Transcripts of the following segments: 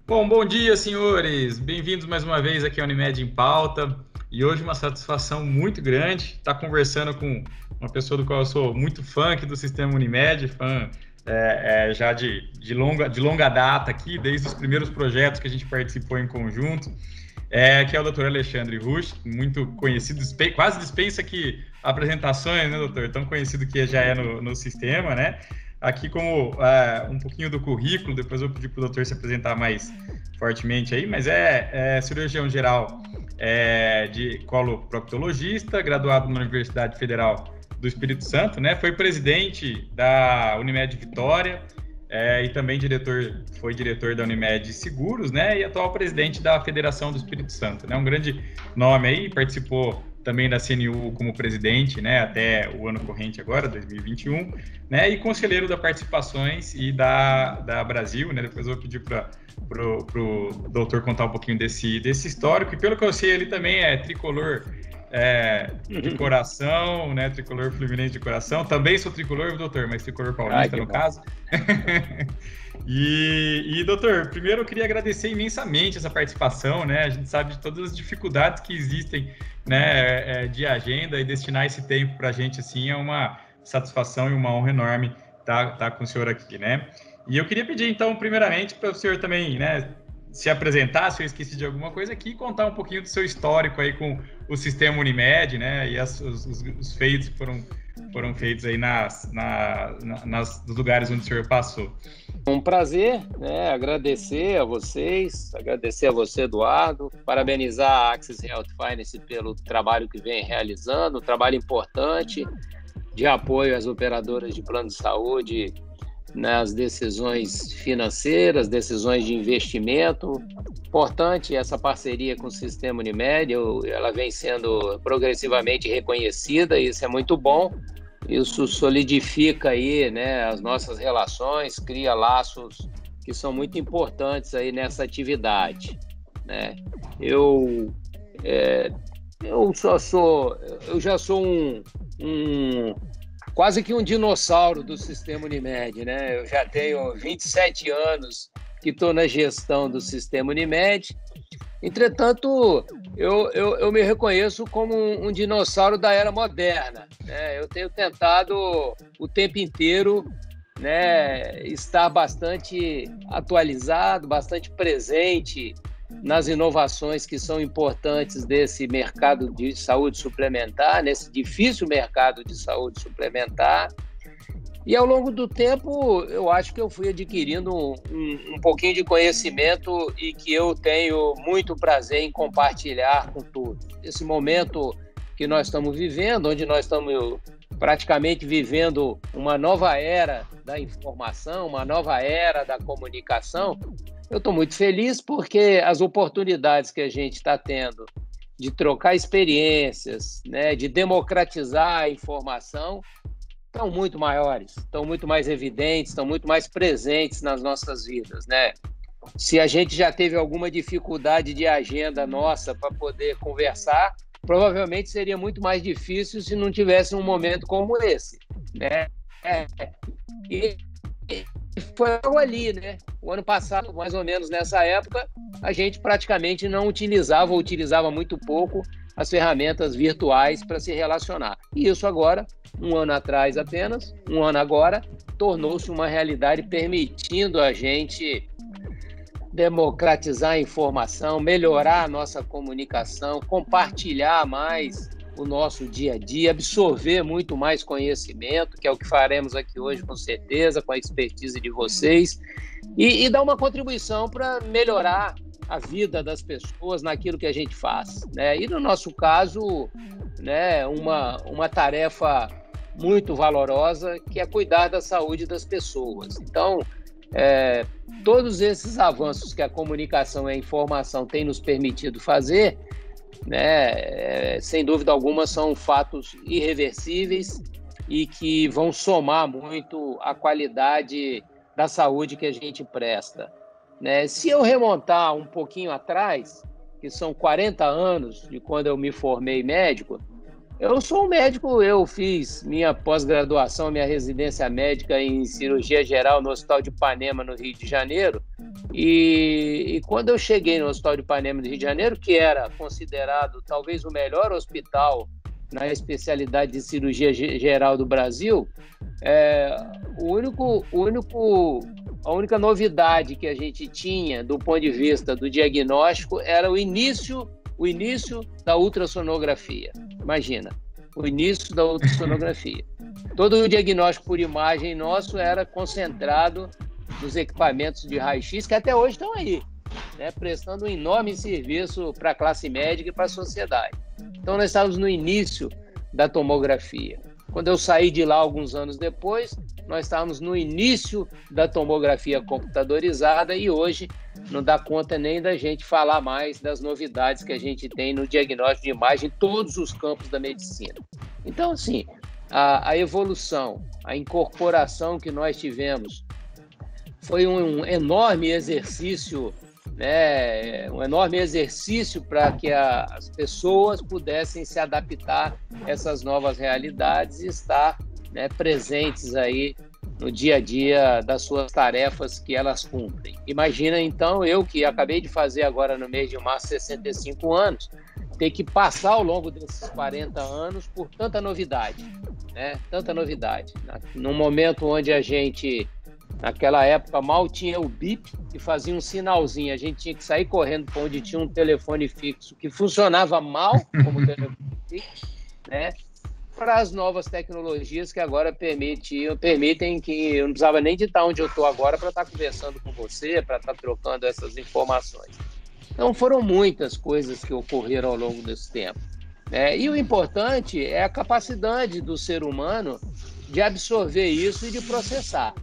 Bom dia, senhores. Bem-vindos mais uma vez aqui ao Unimed em Pauta. E hoje uma satisfação muito grande estar conversando com uma pessoa do qual eu sou muito fã aqui do Sistema Unimed, fã já de longa data aqui, desde os primeiros projetos que a gente participou em conjunto, que é o Dr. Alexandre Rusch, muito conhecido, quase dispensa aqui apresentações, né, doutor? Tão conhecido que já é no sistema, né? Aqui como um pouquinho do currículo, depois eu vou pedir para o doutor se apresentar mais fortemente aí, mas é cirurgião geral de coloproctologista, graduado na Universidade Federal do Espírito Santo, né? Foi presidente da Unimed Vitória e também foi diretor da Unimed Seguros, né? E atual presidente da Federação do Espírito Santo, né? Um grande nome aí, participou também da CNU como presidente, né, até o ano corrente agora, 2021, né, e conselheiro da Participações e da Brasil, né, depois eu vou pedir para o doutor contar um pouquinho desse histórico, e pelo que eu sei, ele também é tricolor de coração, né, tricolor fluminense de coração, também sou tricolor, doutor, mas tricolor paulista no caso. E, doutor, primeiro eu queria agradecer imensamente essa participação, né? A gente sabe de todas as dificuldades que existem, né, de agenda, e destinar esse tempo para a gente, assim, é uma satisfação e uma honra enorme estar com o senhor aqui, né? E eu queria pedir, então, primeiramente, para o senhor também, né, se apresentar, se eu esqueci de alguma coisa aqui, e contar um pouquinho do seu histórico aí com o Sistema Unimed, né, e os feitos que foram feitos aí nos lugares onde o senhor passou. Um prazer, né? Agradecer a vocês, agradecer a você, Eduardo, parabenizar a Axis Health Finance pelo trabalho que vem realizando, um trabalho importante de apoio às operadoras de plano de saúde nas decisões financeiras, decisões de investimento. Importante essa parceria com o Sistema Unimed, ela vem sendo progressivamente reconhecida, e isso é muito bom. Isso solidifica aí, né, as nossas relações, cria laços que são muito importantes aí nessa atividade, né? Eu já sou quase que um dinossauro do Sistema Unimed, né? Eu já tenho 27 anos que estou na gestão do Sistema Unimed. Entretanto, eu me reconheço como um dinossauro da era moderna, né? Eu tenho tentado o tempo inteiro, né, estar bastante atualizado, bastante presente nas inovações que são importantes desse mercado de saúde suplementar, nesse difícil mercado de saúde suplementar. E ao longo do tempo, eu acho que eu fui adquirindo um pouquinho de conhecimento, e que eu tenho muito prazer em compartilhar com todos. Esse momento que nós estamos vivendo, onde nós estamos praticamente vivendo uma nova era da informação, uma nova era da comunicação, eu estou muito feliz porque as oportunidades que a gente está tendo de trocar experiências, né, de democratizar a informação, estão muito maiores, estão muito mais evidentes, estão muito mais presentes nas nossas vidas, né? Se a gente já teve alguma dificuldade de agenda nossa para poder conversar, provavelmente seria muito mais difícil se não tivesse um momento como esse, né? E foi algo ali, né? O ano passado, mais ou menos nessa época, a gente praticamente não utilizava, ou utilizava muito pouco, as ferramentas virtuais para se relacionar. E isso agora, um ano atrás apenas, um ano agora, tornou-se uma realidade, permitindo a gente democratizar a informação, melhorar a nossa comunicação, compartilhar mais o nosso dia a dia, absorver muito mais conhecimento, que é o que faremos aqui hoje, com certeza, com a expertise de vocês, e dar uma contribuição para melhorar a vida das pessoas naquilo que a gente faz, né? E no nosso caso, né, uma tarefa muito valorosa, que é cuidar da saúde das pessoas. Então, todos esses avanços que a comunicação e a informação têm nos permitido fazer, né, sem dúvida alguma, são fatos irreversíveis e que vão somar muito à qualidade da saúde que a gente presta, né? Se eu remontar um pouquinho atrás, que são 40 anos de quando eu me formei médico, eu sou um médico, eu fiz minha pós-graduação, minha residência médica em cirurgia geral no Hospital de Ipanema, no Rio de Janeiro, E quando eu cheguei no Hospital de Ipanema do Rio de Janeiro, que era considerado talvez o melhor hospital na especialidade de cirurgia geral do Brasil, a única novidade que a gente tinha do ponto de vista do diagnóstico era o início da ultrassonografia. Imagina, o início da ultrassonografia. Todo o diagnóstico por imagem nosso era concentrado nos equipamentos de raio-x, que até hoje estão aí, né, prestando um enorme serviço para a classe médica e para a sociedade. Então, nós estávamos no início da tomografia. Quando eu saí de lá alguns anos depois, nós estávamos no início da tomografia computadorizada e hoje não dá conta nem da gente falar mais das novidades que a gente tem no diagnóstico de imagem em todos os campos da medicina. Então, assim, a evolução, a incorporação que nós tivemos foi um enorme exercício, né? Um enorme exercício para que as pessoas pudessem se adaptar a essas novas realidades e estar, né, presentes aí no dia a dia das suas tarefas que elas cumprem. Imagina, então, eu que acabei de fazer agora no mês de março 65 anos, ter que passar ao longo desses 40 anos por tanta novidade, né? Tanta novidade. Num momento onde a gente, naquela época, mal tinha o bip e fazia um sinalzinho. A gente tinha que sair correndo para onde tinha um telefone fixo que funcionava mal, como telefone fixo, né? Para as novas tecnologias que agora permitem que eu não precisava nem de estar onde eu estou agora para estar conversando com você, para estar trocando essas informações. Então, foram muitas coisas que ocorreram ao longo desse tempo, né? E o importante é a capacidade do ser humano de absorver isso e de processar,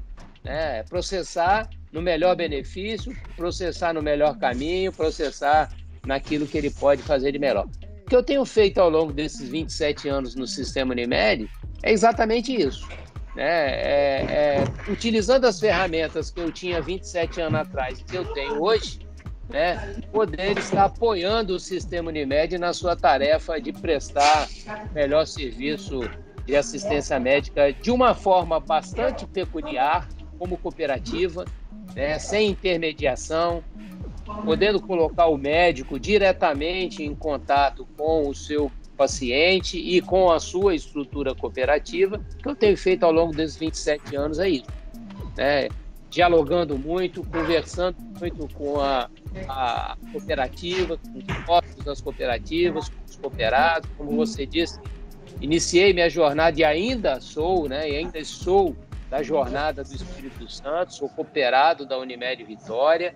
né? Processar no melhor benefício, processar no melhor caminho, processar naquilo que ele pode fazer de melhor. O que eu tenho feito ao longo desses 27 anos no Sistema Unimed é exatamente isso, né? Utilizando as ferramentas que eu tinha 27 anos atrás e que eu tenho hoje, né, poder estar apoiando o Sistema Unimed na sua tarefa de prestar melhor serviço de assistência médica de uma forma bastante peculiar, como cooperativa, né, sem intermediação, podendo colocar o médico diretamente em contato com o seu paciente e com a sua estrutura cooperativa, que eu tenho feito ao longo desses 27 anos é isso, né? Dialogando muito, conversando muito com a cooperativa, com os sócios das cooperativas, com os cooperados. Como você disse, iniciei minha jornada e ainda sou, né, e ainda sou da jornada do Espírito Santo, sou cooperado da Unimed Vitória.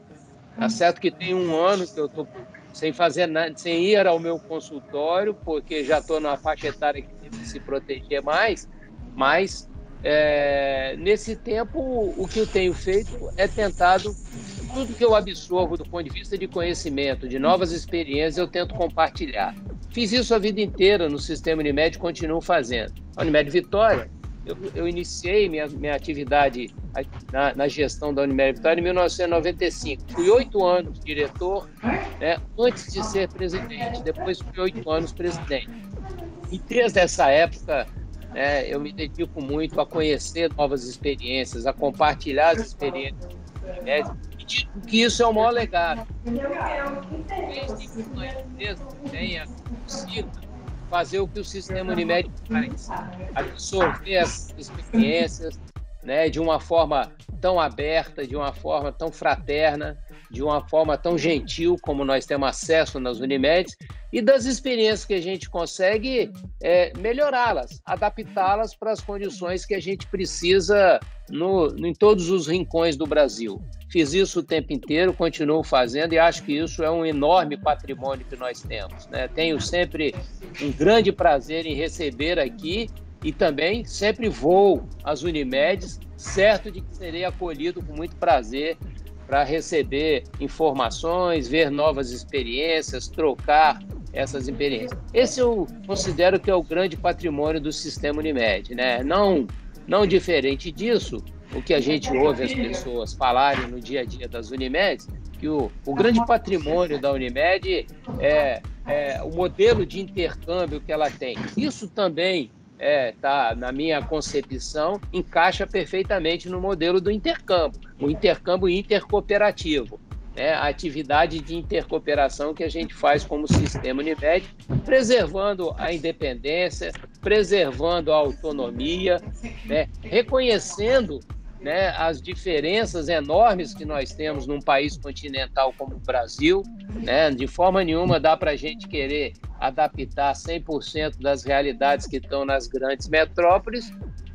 Tá certo que tem um ano que eu estou sem fazer nada, sem ir ao meu consultório, porque já estou numa faixa etária que tem que se proteger mais, mas nesse tempo o que eu tenho feito é tentado, tudo que eu absorvo do ponto de vista de conhecimento, de novas experiências, eu tento compartilhar. Fiz isso a vida inteira no Sistema Unimed e continuo fazendo. A Unimed Vitória, eu iniciei minha atividade na gestão da Unimed Vitória em 1995. Fui 8 anos diretor, né, antes de ser presidente. Depois fui 8 anos presidente. E desde essa época, eu me dedico muito a conhecer novas experiências, a compartilhar as experiências da Unimed, e digo que isso é o maior legado. Desde que a empresa tenha consigo fazer o que o Sistema Unimed faz, absorver as experiências, né, de uma forma tão aberta, de uma forma tão fraterna, de uma forma tão gentil como nós temos acesso nas Unimeds, e das experiências que a gente consegue melhorá-las, adaptá-las para as condições que a gente precisa em todos os rincões do Brasil. Fiz isso o tempo inteiro, continuo fazendo e acho que isso é um enorme patrimônio que nós temos, né? Tenho sempre um grande prazer em receber aqui e também sempre vou às Unimeds, certo de que serei acolhido com muito prazer para receber informações, ver novas experiências, trocar essas experiências. Esse eu considero que é o grande patrimônio do Sistema Unimed, né? Não diferente disso, o que a gente ouve as pessoas falarem no dia a dia das Unimeds, que o grande patrimônio da Unimed é o modelo de intercâmbio que ela tem. Isso também na minha concepção, encaixa perfeitamente no modelo do intercâmbio, o intercâmbio intercooperativo. né, a atividade de intercooperação que a gente faz como sistema Unimed, preservando a independência, preservando a autonomia, né, reconhecendo, né, as diferenças enormes que nós temos num país continental como o Brasil, né? De forma nenhuma dá para a gente querer adaptar 100% das realidades que estão nas grandes metrópoles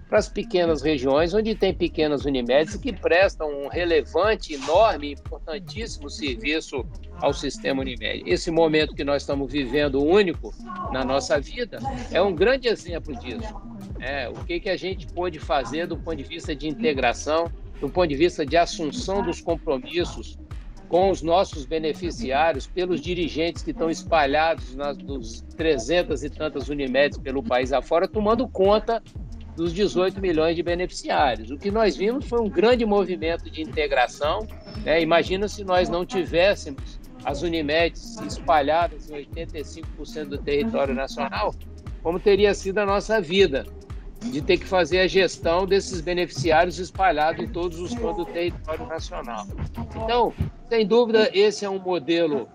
para as pequenas regiões, onde tem pequenas Unimedes que prestam um relevante, enorme, importantíssimo serviço ao sistema Unimed. Esse momento que nós estamos vivendo, único na nossa vida, é um grande exemplo disso. O que a gente pôde fazer do ponto de vista de integração, do ponto de vista de assunção dos compromissos com os nossos beneficiários, pelos dirigentes que estão espalhados nas 300 e tantas Unimedes pelo país afora, tomando conta dos 18 milhões de beneficiários. O que nós vimos foi um grande movimento de integração. Imagina se nós não tivéssemos as Unimedes espalhadas em 85% do território nacional, como teria sido a nossa vida, de ter que fazer a gestão desses beneficiários espalhados em todos os pontos do território nacional. Então, sem dúvida, esse é um modelo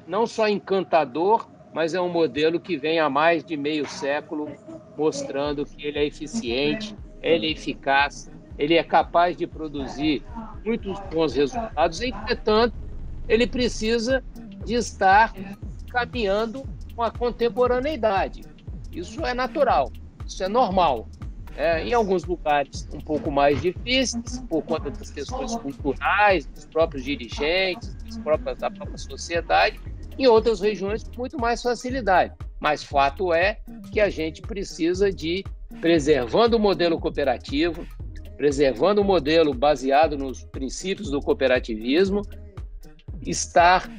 não só encantador, mas é um modelo que vem há mais de meio século mostrando que ele é eficiente, ele é eficaz, ele é capaz de produzir muitos bons resultados. Entretanto, ele precisa de estar caminhando com a contemporaneidade. Isso é natural, isso é normal. Em alguns lugares um pouco mais difíceis, por conta das questões culturais, dos próprios dirigentes, da própria sociedade, em outras regiões com muito mais facilidade. Mas fato é que a gente precisa de, preservando o modelo cooperativo, preservando o modelo baseado nos princípios do cooperativismo, estar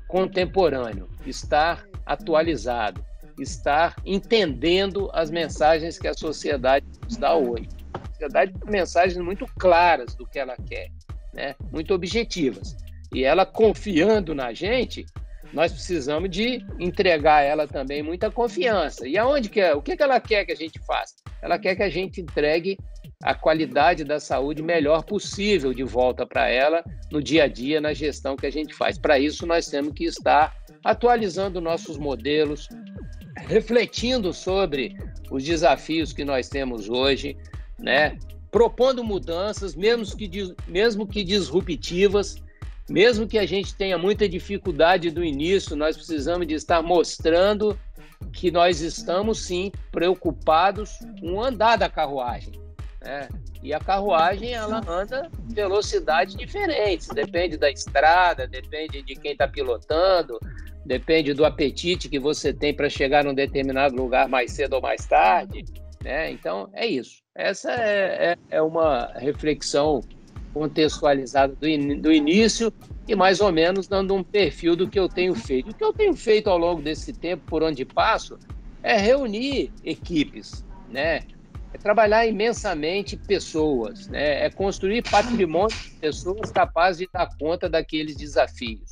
contemporâneo, estar atualizado, estar entendendo as mensagens que a sociedade nos dá hoje. A sociedade tem mensagens muito claras do que ela quer, né? Muito objetivas. E ela confiando na gente, nós precisamos de entregar a ela também muita confiança. E aonde que é? O que ela quer que a gente faça? Ela quer que a gente entregue a qualidade da saúde melhor possível de volta para ela no dia a dia, na gestão que a gente faz. Para isso, nós temos que estar atualizando nossos modelos, refletindo sobre os desafios que nós temos hoje, né? Propondo mudanças, mesmo que disruptivas, mesmo que a gente tenha muita dificuldade do início, nós precisamos de estar mostrando que nós estamos, sim, preocupados com o andar da carruagem, né? E a carruagem, ela anda em velocidades diferentes, depende da estrada, depende de quem está pilotando, depende do apetite que você tem para chegar num determinado lugar mais cedo ou mais tarde, né? Então, é isso. Essa é uma reflexão contextualizada do início e mais ou menos dando um perfil do que eu tenho feito. O que eu tenho feito ao longo desse tempo, por onde passo, é reunir equipes, né? É trabalhar imensamente pessoas, né? É construir patrimônio de pessoas capazes de dar conta daqueles desafios.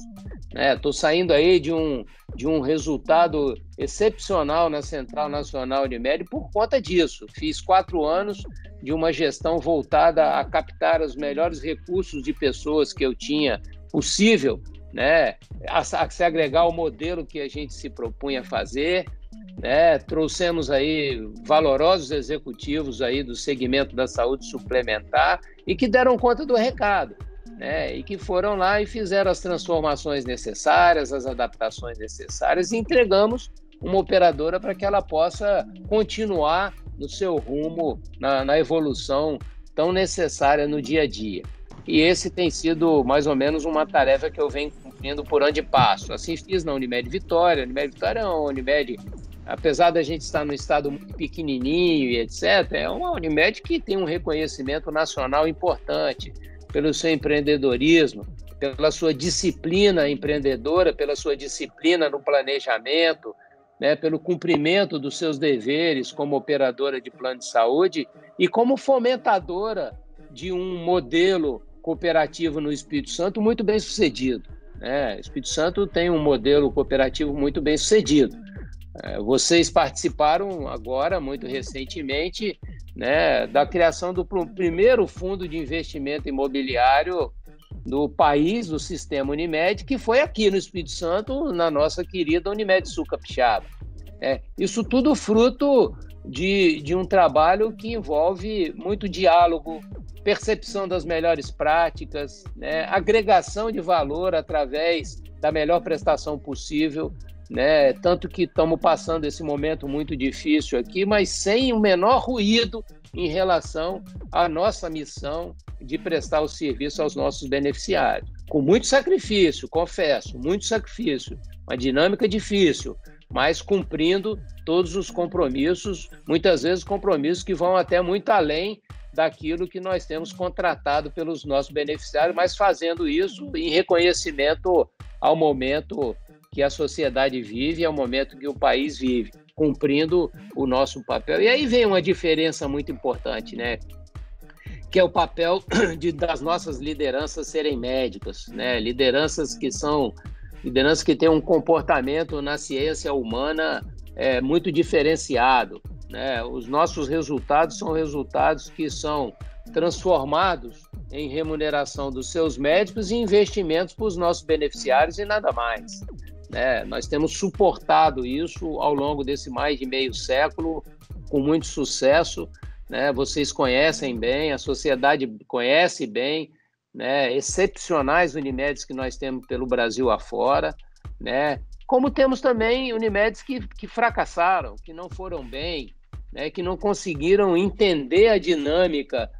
Estou saindo aí de um resultado excepcional na Central Nacional Unimed por conta disso. Fiz 4 anos de uma gestão voltada a captar os melhores recursos de pessoas que eu tinha possível, né? A se agregar ao modelo que a gente se propunha a fazer, né? Trouxemos aí valorosos executivos aí do segmento da saúde suplementar e que deram conta do recado, né? E que foram lá e fizeram as transformações necessárias, as adaptações necessárias e entregamos uma operadora para que ela possa continuar no seu rumo, na evolução tão necessária no dia a dia. E esse tem sido mais ou menos uma tarefa que eu venho cumprindo por onde passo. Assim fiz na Unimed Vitória. A Unimed Vitória é uma Unimed, apesar da gente estar num estado muito pequenininho e etc., é uma Unimed que tem um reconhecimento nacional importante pelo seu empreendedorismo, pela sua disciplina empreendedora, pela sua disciplina no planejamento, né, pelo cumprimento dos seus deveres como operadora de plano de saúde e como fomentadora de um modelo cooperativo no Espírito Santo muito bem sucedido, né? O Espírito Santo tem um modelo cooperativo muito bem sucedido. Vocês participaram agora, muito recentemente, né, da criação do primeiro fundo de investimento imobiliário do país, do sistema Unimed, que foi aqui no Espírito Santo, na nossa querida Unimed Sul Capixaba. Isso tudo fruto de um trabalho que envolve muito diálogo, percepção das melhores práticas, né? Agregação de valor através da melhor prestação possível, né? Tanto que estamos passando esse momento muito difícil aqui, mas sem o menor ruído em relação à nossa missão de prestar o serviço aos nossos beneficiários. Com muito sacrifício, confesso, muito sacrifício, uma dinâmica difícil, mas cumprindo todos os compromissos, muitas vezes compromissos que vão até muito além daquilo que nós temos contratado pelos nossos beneficiários, mas fazendo isso em reconhecimento ao momento que a sociedade vive, ao momento que o país vive, cumprindo o nosso papel. E aí vem uma diferença muito importante, né? Que é o papel das nossas lideranças serem médicas, né? Lideranças que têm um comportamento na ciência humana muito diferenciado, né? Os nossos resultados são resultados que são transformados em remuneração dos seus médicos e investimentos para os nossos beneficiários e nada mais, né? Nós temos suportado isso ao longo desse mais de meio século com muito sucesso, né? Vocês conhecem bem, a sociedade conhece bem, né? Excepcionais Unimedes que nós temos pelo Brasil afora, né? Como temos também Unimedes que fracassaram, que não foram bem, né? Que não conseguiram entender a dinâmica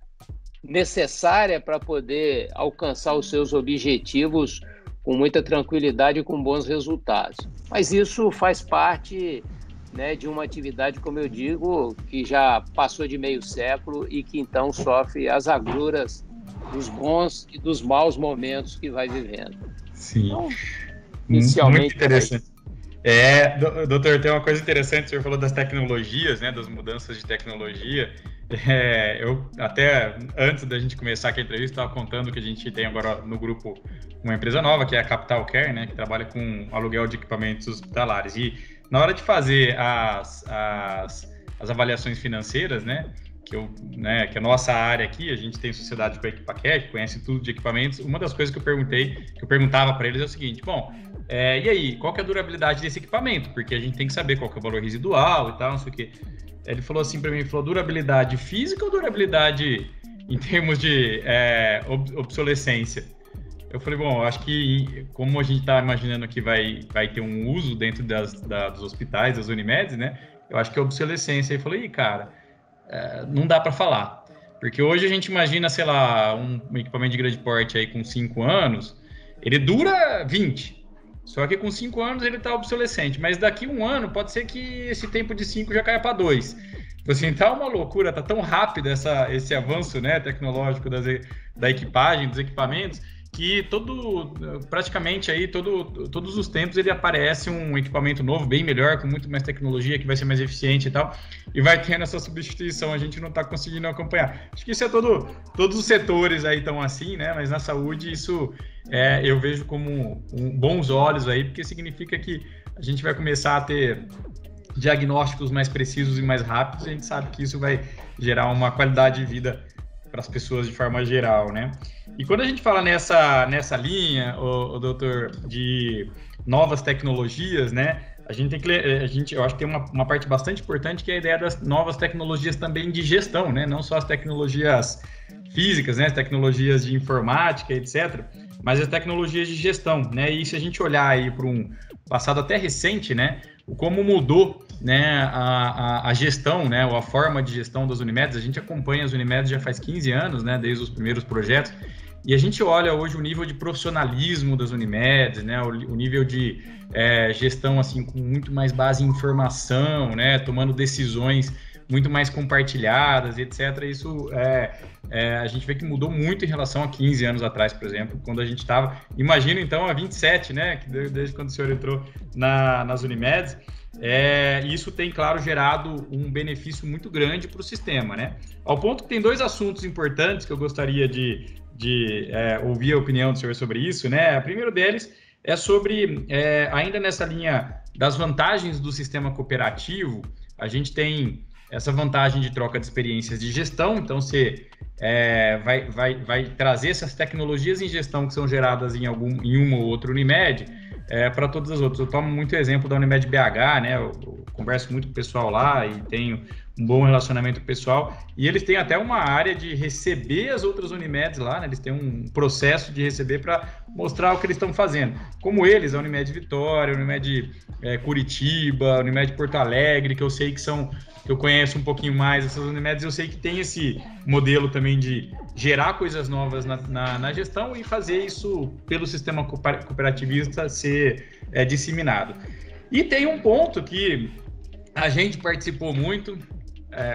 necessária para poder alcançar os seus objetivos com muita tranquilidade e com bons resultados. Mas isso faz parte, né, de uma atividade, como eu digo, que já passou de meio século e que então sofre as agruras dos bons e dos maus momentos que vai vivendo. Sim, então, inicialmente, muito interessante. Doutor, tem uma coisa interessante, o senhor falou das tecnologias, né, das mudanças de tecnologia. Eu até antes da gente começar aqui a entrevista estava contando que a gente tem agora no grupo uma empresa nova que é a Capital Care, né, que trabalha com aluguel de equipamentos hospitalares, e na hora de fazer as avaliações financeiras, né, que a nossa área aqui, a gente tem sociedade com a EquipaCare, que conhece tudo de equipamentos. Uma das coisas que eu perguntava para eles é o seguinte: bom, e aí, qual que é a durabilidade desse equipamento? Porque a gente tem que saber qual que é o valor residual e tal, não sei o quê. Ele falou assim para mim, durabilidade física ou durabilidade em termos de obsolescência? Eu falei, bom, eu acho que como a gente está imaginando que vai ter um uso dentro dos hospitais, das Unimedes, né? Eu acho que é obsolescência. Ele falou, cara, não dá para falar. Porque hoje a gente imagina, sei lá, um equipamento de grande porte aí com 5 anos, ele dura 20. Só que com 5 anos ele está obsolescente, mas daqui 1 ano pode ser que esse tempo de 5 já caia para 2. Assim, tá uma loucura, tá tão rápido esse avanço, né, tecnológico da equipagem, dos equipamentos, que praticamente aí todos os tempos ele aparece um equipamento novo, bem melhor, com muito mais tecnologia, que vai ser mais eficiente e tal, e vai tendo essa substituição, a gente não está conseguindo acompanhar. Acho que isso é todos os setores aí estão assim, né, mas na saúde isso eu vejo como bons olhos aí, porque significa que a gente vai começar a ter diagnósticos mais precisos e mais rápidos, e a gente sabe que isso vai gerar uma qualidade de vida para as pessoas de forma geral, né? E quando a gente fala nessa linha, doutor, de novas tecnologias, né? Eu acho que tem uma parte bastante importante que é a ideia das novas tecnologias também de gestão, né? Não só as tecnologias físicas, né? As tecnologias de informática, etc., mas as tecnologias de gestão, né? E se a gente olhar aí para um passado até recente, né? Como mudou, né, a gestão, né, ou a forma de gestão das Unimedes. A gente acompanha as Unimedes já faz 15 anos, né, desde os primeiros projetos, e a gente olha hoje o nível de profissionalismo das Unimedes, né, o nível de gestão assim, com muito mais base em informação, né, tomando decisões muito mais compartilhadas, etc. Isso a gente vê que mudou muito em relação a 15 anos atrás, por exemplo, quando a gente estava, imagino então, a 27, né, que desde quando o senhor entrou nas Unimedes, isso tem, claro, gerado um benefício muito grande para o sistema, né? Ao ponto que tem 2 assuntos importantes que eu gostaria de ouvir a opinião do senhor sobre isso, né? O primeiro deles é sobre, ainda nessa linha das vantagens do sistema cooperativo, a gente tem essa vantagem de troca de experiências de gestão. Então, você vai trazer essas tecnologias em gestão que são geradas em uma ou outra Unimed para todas as outras. Eu tomo muito exemplo da Unimed BH, né? Eu converso muito com o pessoal lá e tenho um bom relacionamento pessoal, e eles têm até uma área de receber as outras Unimeds lá, né? Eles têm um processo de receber para mostrar o que eles estão fazendo. Como eles, a Unimed Vitória, a Unimed Curitiba, a Unimed Porto Alegre, que eu sei que eu conheço um pouquinho mais essas Unimeds, eu sei que tem esse modelo também de gerar coisas novas na gestão e fazer isso pelo sistema cooperativista ser disseminado. E tem um ponto que a gente participou muito,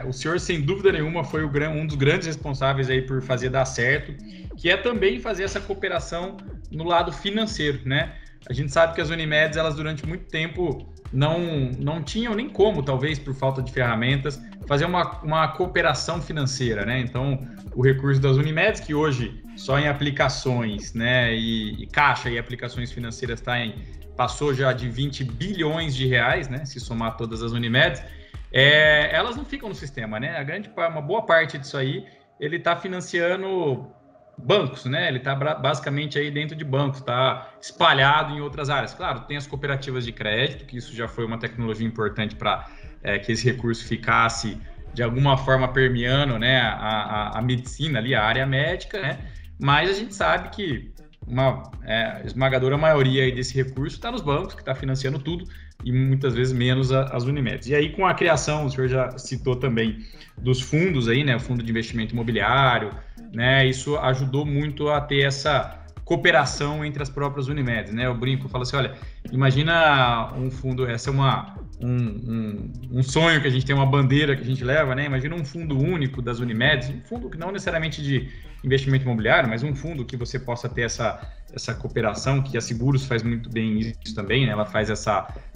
o senhor, sem dúvida nenhuma, foi um dos grandes responsáveis aí por fazer dar certo, que é também fazer essa cooperação no lado financeiro, né? A gente sabe que as Unimeds, elas durante muito tempo não tinham nem como, talvez por falta de ferramentas, fazer uma cooperação financeira, né? Então, o recurso das Unimeds, que hoje só em aplicações, né, e caixa e aplicações financeiras passou já de 20 bilhões de reais, né, se somar todas as Unimeds, elas não ficam no sistema, né? Uma boa parte disso aí, ele está financiando bancos, né? Ele está basicamente aí dentro de bancos, está espalhado em outras áreas. Claro, tem as cooperativas de crédito, que isso já foi uma tecnologia importante para que esse recurso ficasse de alguma forma permeando, né, a medicina ali, a área médica, né? Mas a gente sabe que uma esmagadora maioria aí desse recurso está nos bancos, que está financiando tudo, e muitas vezes menos as Unimeds. E aí, com a criação, o senhor já citou também, dos fundos aí, né, o Fundo de Investimento Imobiliário, né, isso ajudou muito a ter essa cooperação entre as próprias Unimeds, né? Eu brinco, eu falo assim, olha, imagina um fundo, essa é um sonho que a gente tem, uma bandeira que a gente leva, né? Imagina um fundo único das Unimeds, um fundo que não necessariamente de investimento imobiliário, mas um fundo que você possa ter essa cooperação, que a Seguros faz muito bem isso também, né? Ela faz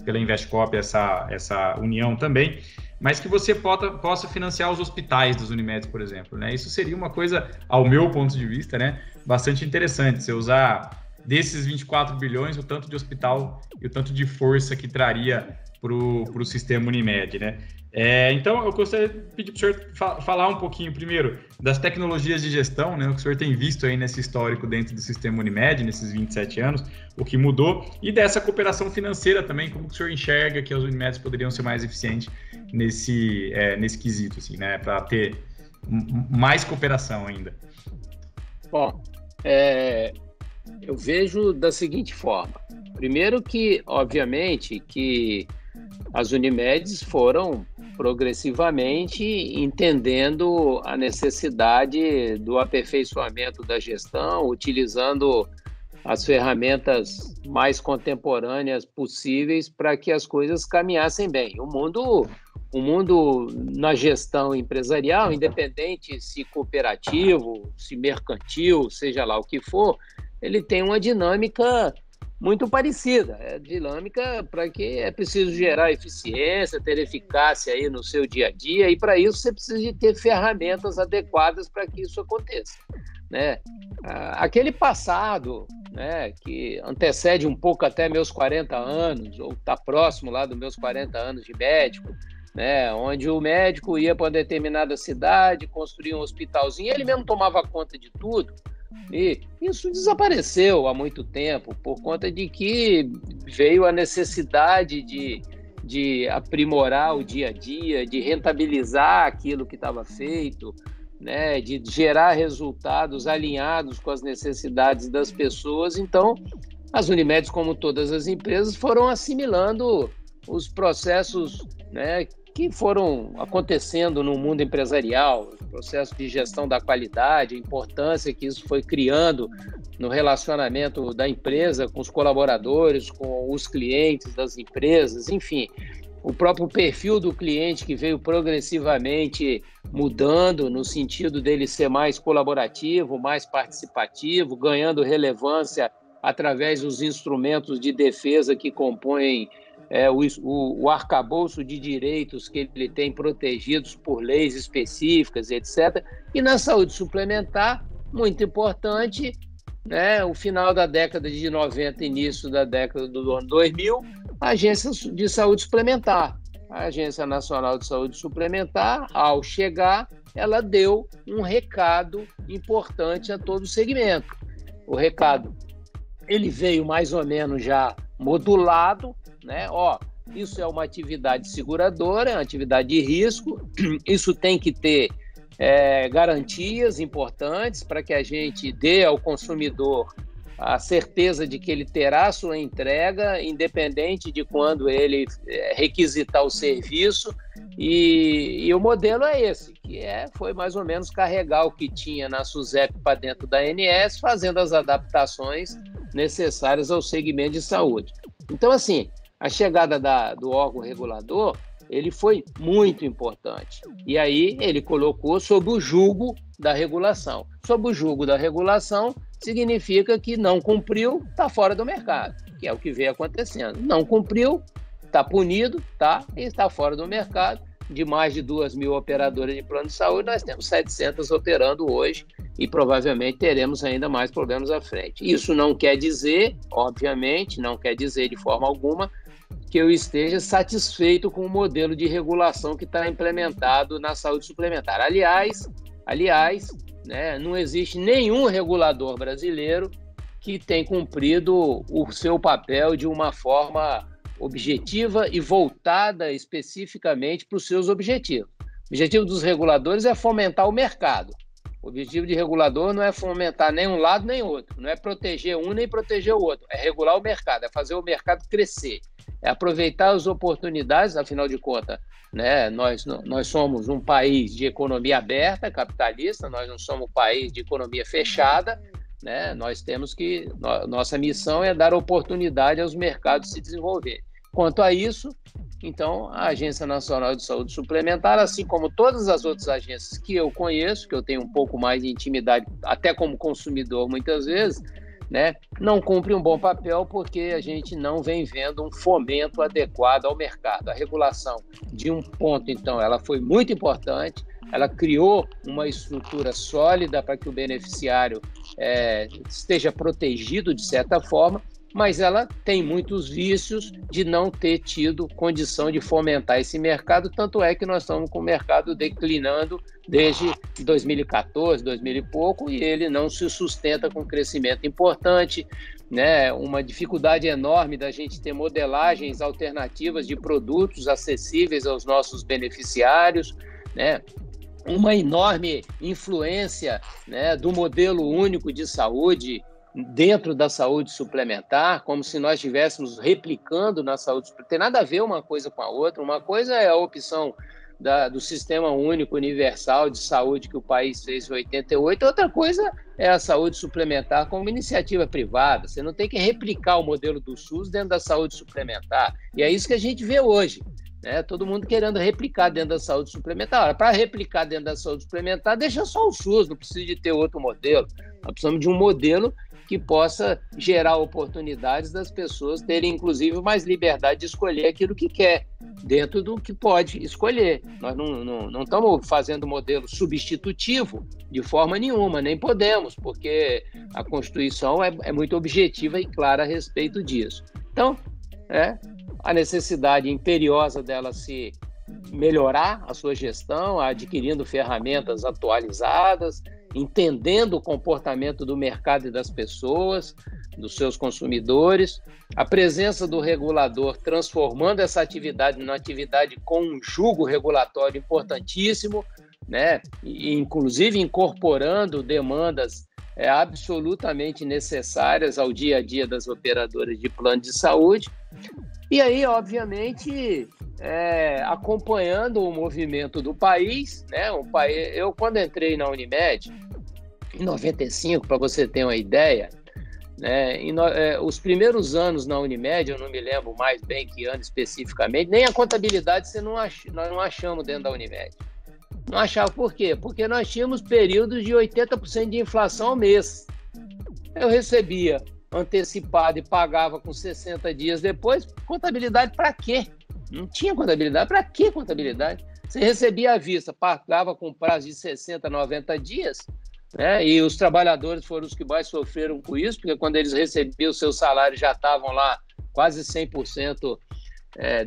pela Investcop, essa união também, mas que você possa financiar os hospitais das Unimeds, por exemplo, né? Isso seria uma coisa, ao meu ponto de vista, né, bastante interessante, você usar desses 24 bilhões o tanto de hospital e o tanto de força que traria para o sistema Unimed, né? Então, eu gostaria de pedir para o senhor falar um pouquinho, primeiro, das tecnologias de gestão, né, o que o senhor tem visto aí nesse histórico dentro do sistema Unimed, nesses 27 anos, o que mudou, e dessa cooperação financeira também, como que o senhor enxerga que as Unimeds poderiam ser mais eficientes nesse quesito, assim, né, para ter mais cooperação ainda. Bom, eu vejo da seguinte forma. Primeiro que, obviamente, que as Unimeds foram progressivamente entendendo a necessidade do aperfeiçoamento da gestão, utilizando as ferramentas mais contemporâneas possíveis para que as coisas caminhassem bem. O mundo na gestão empresarial, independente se cooperativo, se mercantil, seja lá o que for, ele tem uma dinâmica muito parecida. É dinâmica para que é preciso gerar eficiência, ter eficácia aí no seu dia a dia, e para isso você precisa de ter ferramentas adequadas para que isso aconteça, né? Aquele passado, né, que antecede um pouco até meus 40 anos, ou está próximo lá dos meus 40 anos de médico, né, onde o médico ia para uma determinada cidade, construía um hospitalzinho, ele mesmo tomava conta de tudo. E isso desapareceu há muito tempo, por conta de que veio a necessidade de aprimorar o dia a dia, de rentabilizar aquilo que estava feito, né, de gerar resultados alinhados com as necessidades das pessoas. Então, as Unimeds, como todas as empresas, foram assimilando os processos, né, que foram acontecendo no mundo empresarial, o processo de gestão da qualidade, a importância que isso foi criando no relacionamento da empresa com os colaboradores, com os clientes das empresas, enfim, o próprio perfil do cliente que veio progressivamente mudando no sentido dele ser mais colaborativo, mais participativo, ganhando relevância através dos instrumentos de defesa que compõem o arcabouço de direitos que ele tem protegidos por leis específicas, etc. E na saúde suplementar, muito importante, né, o final da década de 90, início da década do ano 2000, a Agência de Saúde Suplementar. a Agência Nacional de Saúde Suplementar, ao chegar, ela deu um recado importante a todo o segmento. O recado, ele veio mais ou menos já modulado, né? Isso é uma atividade seguradora, é uma atividade de risco, isso tem que ter garantias importantes para que a gente dê ao consumidor a certeza de que ele terá a sua entrega, independente de quando ele requisitar o serviço, e o modelo é esse, que foi mais ou menos carregar o que tinha na SUSEP para dentro da ANS, fazendo as adaptações necessárias ao segmento de saúde. Então, assim, a chegada do órgão regulador, ele foi muito importante. E aí ele colocou sob o jugo da regulação. Sob o jugo da regulação significa que não cumpriu, está fora do mercado, que é o que vem acontecendo. Não cumpriu, está punido, e está fora do mercado. De mais de 2.000 operadoras de plano de saúde, nós temos 700 operando hoje e provavelmente teremos ainda mais problemas à frente. Isso não quer dizer, obviamente, não quer dizer de forma alguma que eu esteja satisfeito com o modelo de regulação que está implementado na saúde suplementar. Aliás, né, não existe nenhum regulador brasileiro que tenha cumprido o seu papel de uma forma objetiva e voltada especificamente para os seus objetivos. O objetivo dos reguladores é fomentar o mercado. O objetivo de regulador não é fomentar nem um lado nem outro, não é proteger um nem proteger o outro, é regular o mercado, é fazer o mercado crescer, é aproveitar as oportunidades, afinal de contas, né, nós somos um país de economia aberta, capitalista, nós não somos um país de economia fechada, né, nossa missão é dar oportunidade aos mercados se desenvolverem. Quanto a isso, então, a Agência Nacional de Saúde Suplementar, assim como todas as outras agências que eu conheço, que eu tenho um pouco mais de intimidade, até como consumidor muitas vezes, né, não cumpre um bom papel porque a gente não vem vendo um fomento adequado ao mercado. A regulação, de um ponto, então, ela foi muito importante, ela criou uma estrutura sólida para que o beneficiário esteja protegido de certa forma, mas ela tem muitos vícios de não ter tido condição de fomentar esse mercado, tanto é que nós estamos com o mercado declinando desde 2014, 2000 e pouco, e ele não se sustenta com crescimento importante, né? Uma dificuldade enorme da gente ter modelagens alternativas de produtos acessíveis aos nossos beneficiários, né? Uma enorme influência, né, do modelo único de saúde dentro da saúde suplementar, como se nós estivéssemos replicando na saúde suplementar. Tem nada a ver uma coisa com a outra. Uma coisa é a opção do Sistema Único Universal de Saúde que o país fez em 88, outra coisa é a saúde suplementar como iniciativa privada. Você não tem que replicar o modelo do SUS dentro da saúde suplementar. E é isso que a gente vê hoje, né? Todo mundo querendo replicar dentro da saúde suplementar. Para replicar dentro da saúde suplementar, deixa só o SUS, não precisa de ter outro modelo. Nós precisamos de um modelo que possa gerar oportunidades das pessoas terem, inclusive, mais liberdade de escolher aquilo que quer, dentro do que pode escolher. Nós não estamos fazendo modelo substitutivo de forma nenhuma, nem podemos, porque a Constituição é muito objetiva e clara a respeito disso. Então, a necessidade imperiosa dela se melhorar a sua gestão, adquirindo ferramentas atualizadas, entendendo o comportamento do mercado e das pessoas, dos seus consumidores, a presença do regulador transformando essa atividade numa atividade com um jugo regulatório importantíssimo, né? E, inclusive incorporando demandas absolutamente necessárias ao dia a dia das operadoras de plano de saúde. E aí, obviamente, acompanhando o movimento do país, né? Eu, quando entrei na Unimed, em 95, para você ter uma ideia, né? Os primeiros anos na Unimed, eu não me lembro mais bem que ano especificamente, nem a contabilidade nós não achamos dentro da Unimed. Não achava por quê? Porque nós tínhamos períodos de 80% de inflação ao mês. Eu recebia antecipado e pagava com 60 dias depois. Contabilidade para quê? Não tinha contabilidade. Para que contabilidade? Você recebia à vista, pagava com prazo de 60, 90 dias, né? E os trabalhadores foram os que mais sofreram com isso, porque quando eles recebiam o seu salário já estavam lá quase 100%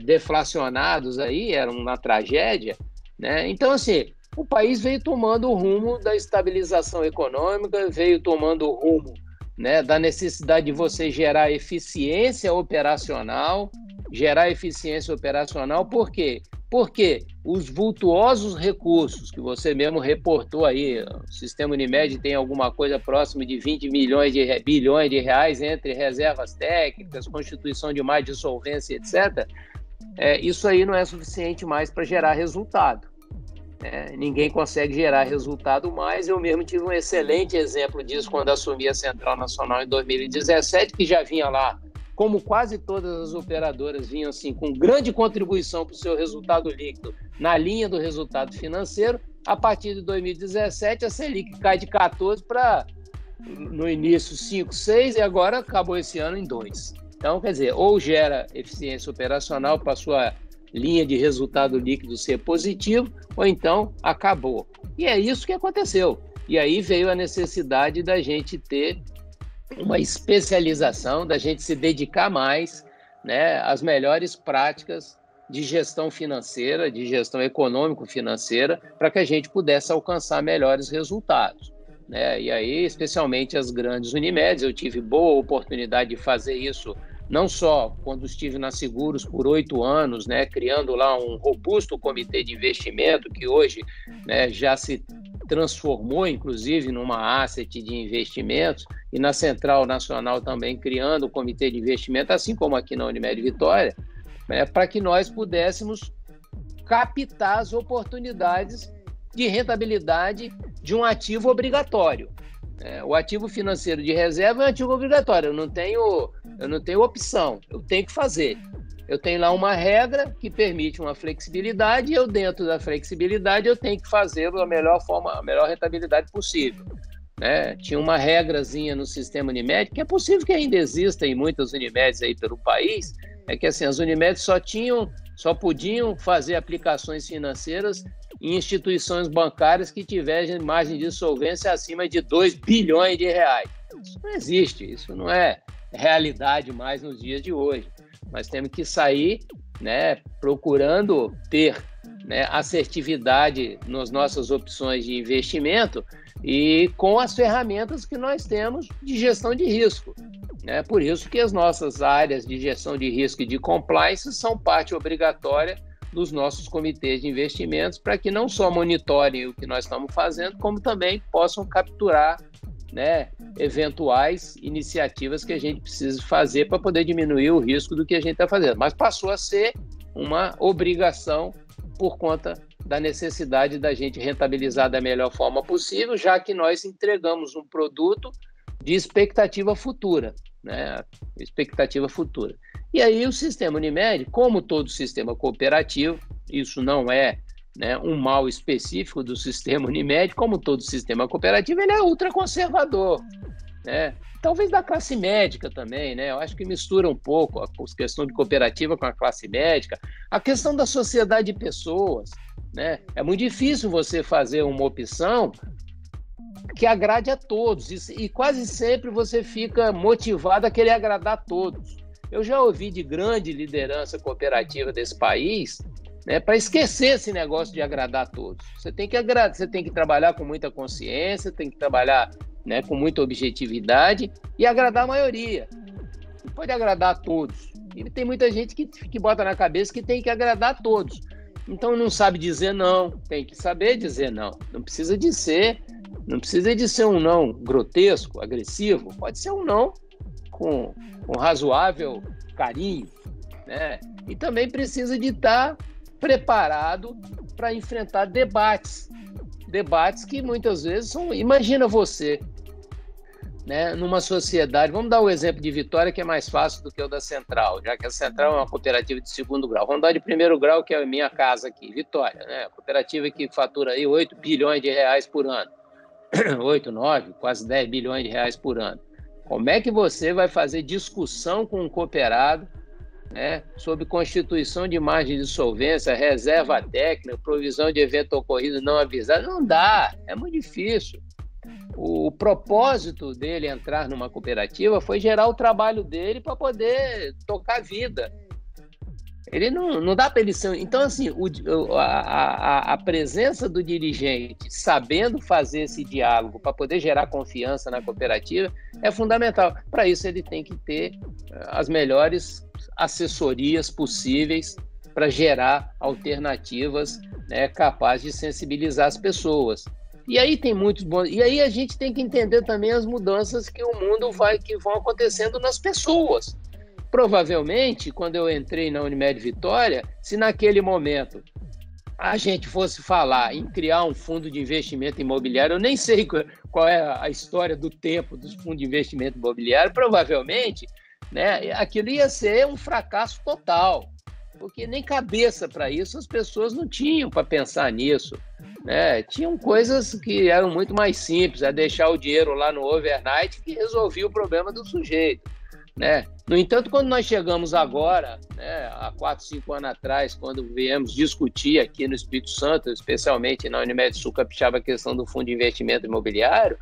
deflacionados aí, era uma tragédia, né? Então, assim, o país veio tomando o rumo da estabilização econômica, veio tomando o rumo, né, da necessidade de você gerar eficiência operacional. Por quê? Porque os vultuosos recursos que você mesmo reportou aí, o Sistema Unimed tem alguma coisa próxima de 20 bilhões de reais entre reservas técnicas, constituição de mais dissolvência, etc. Isso aí não é suficiente mais para gerar resultado. Ninguém consegue gerar resultado mais. Eu mesmo tive um excelente exemplo disso quando assumi a Central Nacional em 2017, que já vinha lá, como quase todas as operadoras vinham assim, com grande contribuição para o seu resultado líquido na linha do resultado financeiro. A partir de 2017, a Selic cai de 14 para, no início, 5, 6, e agora acabou esse ano em 2. Então, quer dizer, ou gera eficiência operacional para a sua linha de resultado líquido ser positivo, ou então acabou. E é isso que aconteceu. E aí veio a necessidade da gente ter uma especialização, da gente se dedicar mais, né, às melhores práticas de gestão financeira, de gestão econômico-financeira, para que a gente pudesse alcançar melhores resultados, né? E aí, especialmente as grandes Unimedes, eu tive boa oportunidade de fazer isso, não só quando estive na Seguros por 8 anos, né, criando lá um robusto comitê de investimento, que hoje, né, já se transformou, inclusive, numa asset de investimentos, e na Central Nacional também criando o comitê de investimento, assim como aqui na Unimed Vitória, para que nós pudéssemos captar as oportunidades de rentabilidade de um ativo obrigatório. O ativo financeiro de reserva é um ativo obrigatório, eu não tenho opção, eu tenho que fazer. Eu tenho lá uma regra que permite uma flexibilidade, e eu, dentro da flexibilidade, eu tenho que fazer da melhor forma, a melhor rentabilidade possível, né? Tinha uma regrazinha no sistema Unimed, que é possível que ainda exista em muitas Unimedes aí pelo país, é que assim, as Unimedes só podiam fazer aplicações financeiras em instituições bancárias que tivessem margem de solvência acima de 2 bilhões de reais. Isso não existe, isso não é realidade mais nos dias de hoje. Nós temos que sair, né, procurando ter, né, assertividade nas nossas opções de investimento e com as ferramentas que nós temos de gestão de risco. Por isso que as nossas áreas de gestão de risco e de compliance são parte obrigatória dos nossos comitês de investimentos, para que não só monitorem o que nós estamos fazendo, como também possam capturar, né, eventuais iniciativas que a gente precisa fazer para poder diminuir o risco do que a gente está fazendo. Mas passou a ser uma obrigação por conta da necessidade da gente rentabilizar da melhor forma possível, já que nós entregamos um produto de expectativa futura, né? Expectativa futura. E aí o sistema Unimed, como todo sistema cooperativo, isso não é, né, um mal específico do sistema Unimed, como todo sistema cooperativo, ele é ultraconservador, né? Talvez da classe médica também, né? Eu acho que mistura um pouco a questão de cooperativa com a classe médica, a questão da sociedade de pessoas, né? É muito difícil você fazer uma opção que agrade a todos, e quase sempre você fica motivado a querer agradar a todos. Eu já ouvi de grande liderança cooperativa desse país, né, para esquecer esse negócio de agradar a todos. Você tem que trabalhar com muita consciência, tem que trabalhar, né, com muita objetividade e agradar a maioria. Não pode agradar a todos. E tem muita gente que bota na cabeça que tem que agradar a todos. Então não sabe dizer não, tem que saber dizer não. Não precisa de ser um não grotesco, agressivo, pode ser um não com razoável carinho, né? E também precisa de estar preparado para enfrentar debates que muitas vezes são... Imagina você, né, numa sociedade, vamos dar o exemplo de Vitória, que é mais fácil do que o da Central, já que a Central é uma cooperativa de segundo grau. Vamos dar de primeiro grau, que é a minha casa aqui, Vitória, né? A cooperativa que fatura aí 8 bilhões de reais por ano. 8, 9, quase 10 bilhões de reais por ano. Como é que você vai fazer discussão com um cooperado, né, sobre constituição de margem de solvência, reserva técnica, provisão de evento ocorrido não avisado? Não dá, é muito difícil. O propósito dele entrar numa cooperativa foi gerar o trabalho dele para poder tocar a vida, Ele não dá para ele ser... Então, assim, a presença do dirigente sabendo fazer esse diálogo para poder gerar confiança na cooperativa é fundamental. Para isso, ele tem que ter as melhores assessorias possíveis para gerar alternativas, né, capazes de sensibilizar as pessoas. E aí tem muitos bons... E aí a gente tem que entender também as mudanças que o mundo que vão acontecendo nas pessoas. Provavelmente, quando eu entrei na Unimed Vitória, se naquele momento a gente fosse falar em criar um fundo de investimento imobiliário, eu nem sei qual é a história do tempo dos fundos de investimento imobiliário, provavelmente, né, aquilo ia ser um fracasso total, porque nem cabeça para isso as pessoas não tinham para pensar nisso, né? Tinham coisas que eram muito mais simples, é deixar o dinheiro lá no overnight que resolvia o problema do sujeito, né? No entanto, quando nós chegamos agora, né, há 4, 5 anos atrás, quando viemos discutir aqui no Espírito Santo, especialmente na Unimed Sul Capixaba, a questão do fundo de investimento imobiliário,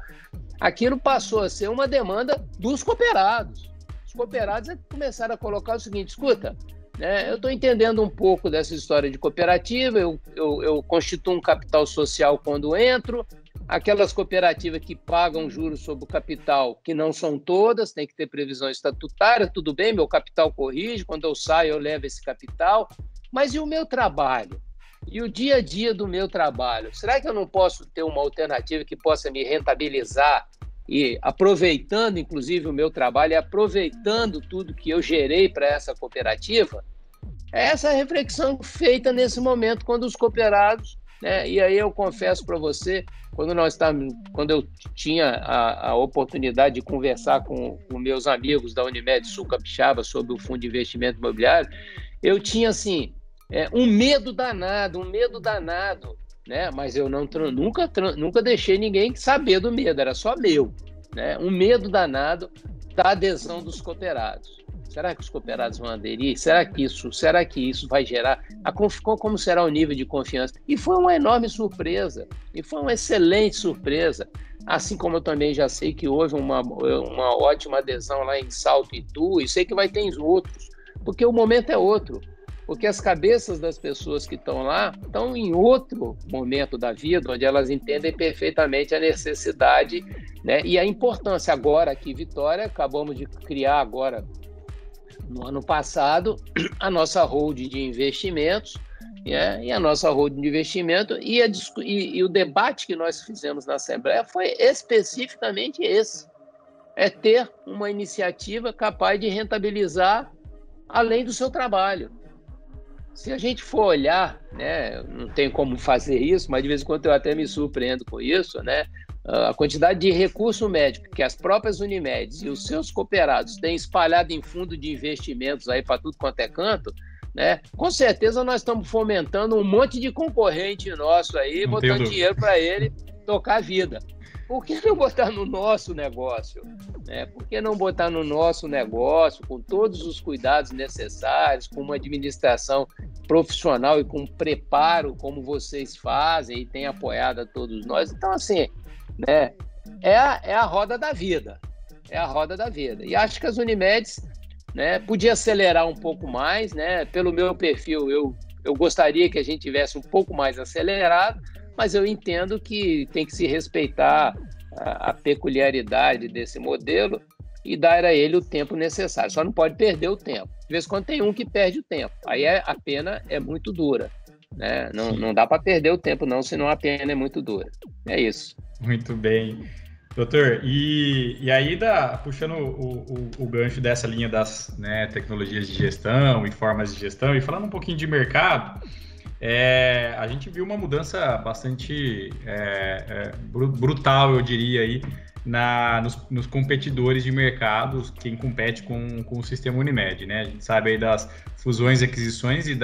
aquilo passou a ser uma demanda dos cooperados. Os cooperados começaram a colocar o seguinte: escuta, né, eu estou entendendo um pouco dessa história de cooperativa, eu constituo um capital social quando entro. Aquelas cooperativas que pagam juros sobre o capital, que não são todas, tem que ter previsão estatutária, tudo bem, meu capital corrige, quando eu saio eu levo esse capital, mas e o meu trabalho? E o dia a dia do meu trabalho? Será que eu não posso ter uma alternativa que possa me rentabilizar e aproveitando, inclusive, o meu trabalho e aproveitando tudo que eu gerei para essa cooperativa? Essa é a reflexão feita nesse momento quando os cooperados, né, e aí eu confesso para você, quando eu tinha a oportunidade de conversar com meus amigos da Unimed Sul Capixaba sobre o Fundo de Investimento Imobiliário, eu tinha assim, um medo danado, né? Mas eu nunca deixei ninguém saber do medo, era só meu, né? Um medo danado da adesão dos cooperados. Será que os cooperados vão aderir? Será que isso vai gerar? Como será o nível de confiança? E foi uma enorme surpresa, e foi uma excelente surpresa. Assim como eu também já sei que houve uma ótima adesão lá em Salto e Itu, e sei que vai ter em outros, porque o momento é outro. Porque as cabeças das pessoas que estão lá estão em outro momento da vida, onde elas entendem perfeitamente a necessidade, né, e a importância. Agora, aqui em Vitória, acabamos de criar agora, no ano passado, a nossa holding de investimentos, e a nossa holding de investimento, e o debate que nós fizemos na Assembleia foi especificamente esse: é ter uma iniciativa capaz de rentabilizar além do seu trabalho. Se a gente for olhar, né, não tem como fazer isso, mas de vez em quando eu até me surpreendo com isso, né? A quantidade de recurso médico que as próprias Unimedes e os seus cooperados têm espalhado em fundo de investimentos aí para tudo quanto é canto, né? Com certeza nós estamos fomentando um monte de concorrente nosso aí, botando dinheiro para ele tocar a vida. Por que não botar no nosso negócio? Né? Por que não botar no nosso negócio, com todos os cuidados necessários, com uma administração profissional e com preparo, como vocês fazem e têm apoiado a todos nós? Então, assim, né, é a roda da vida. É a roda da vida. E acho que as Unimedes, né, podia acelerar um pouco mais, né? Pelo meu perfil, eu gostaria que a gente tivesse um pouco mais acelerado, mas eu entendo que tem que se respeitar a peculiaridade desse modelo e dar a ele o tempo necessário. Só não pode perder o tempo. De vez em quando tem um que perde o tempo. Aí a pena é muito dura, né? Não dá para perder o tempo, não, senão a pena é muito dura. É isso. Muito bem. Doutor, e aí, puxando o gancho dessa linha das, né, tecnologias de gestão e formas de gestão, e falando um pouquinho de mercado, a gente viu uma mudança bastante brutal, eu diria, aí, nos competidores de mercados, quem compete com o sistema Unimed, né? A gente sabe aí das fusões e aquisições e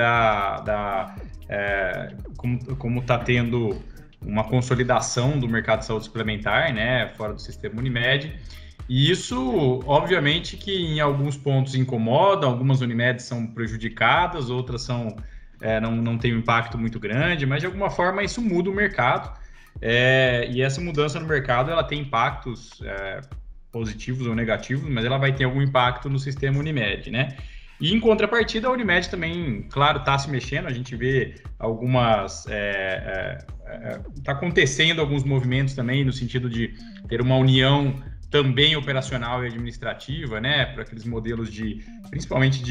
como está tendo uma consolidação do mercado de saúde suplementar, né, fora do sistema Unimed. E isso, obviamente, que em alguns pontos incomoda, algumas Unimedes são prejudicadas, outras não tem um impacto muito grande, mas de alguma forma isso muda o mercado. E essa mudança no mercado, ela tem impactos positivos ou negativos, mas ela vai ter algum impacto no sistema Unimed, né? E em contrapartida, a Unimed também, claro, está se mexendo, a gente vê algumas... Está acontecendo alguns movimentos também no sentido de ter uma união também operacional e administrativa, né, para aqueles modelos principalmente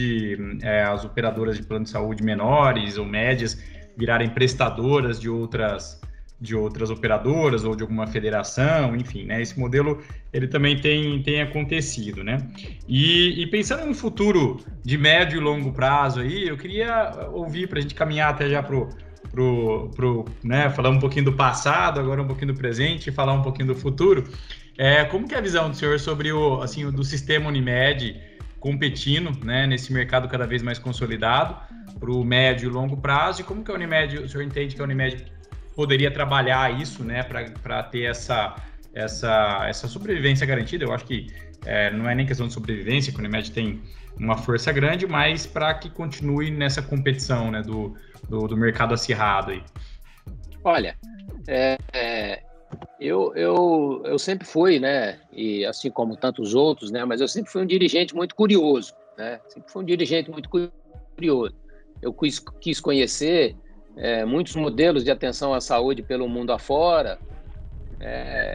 as operadoras de plano de saúde menores ou médias virarem prestadoras de outras operadoras ou de alguma federação, enfim, né, esse modelo ele também tem acontecido, né, e pensando em um futuro de médio e longo prazo aí, eu queria ouvir para a gente caminhar até já né, falar um pouquinho do passado, agora um pouquinho do presente, falar um pouquinho do futuro. Como que é a visão do senhor sobre do sistema Unimed competindo, né, nesse mercado cada vez mais consolidado para o médio e longo prazo, e como que a Unimed, o senhor entende que a Unimed poderia trabalhar isso, né, para ter essa sobrevivência garantida? Eu acho que não é nem questão de sobrevivência, que a Unimed tem uma força grande, mas para que continue nessa competição, né, do mercado acirrado aí. Olha, eu sempre fui, né, e assim como tantos outros, né, mas eu sempre fui um dirigente muito curioso, né, sempre fui um dirigente muito curioso. Eu quis conhecer muitos modelos de atenção à saúde pelo mundo afora,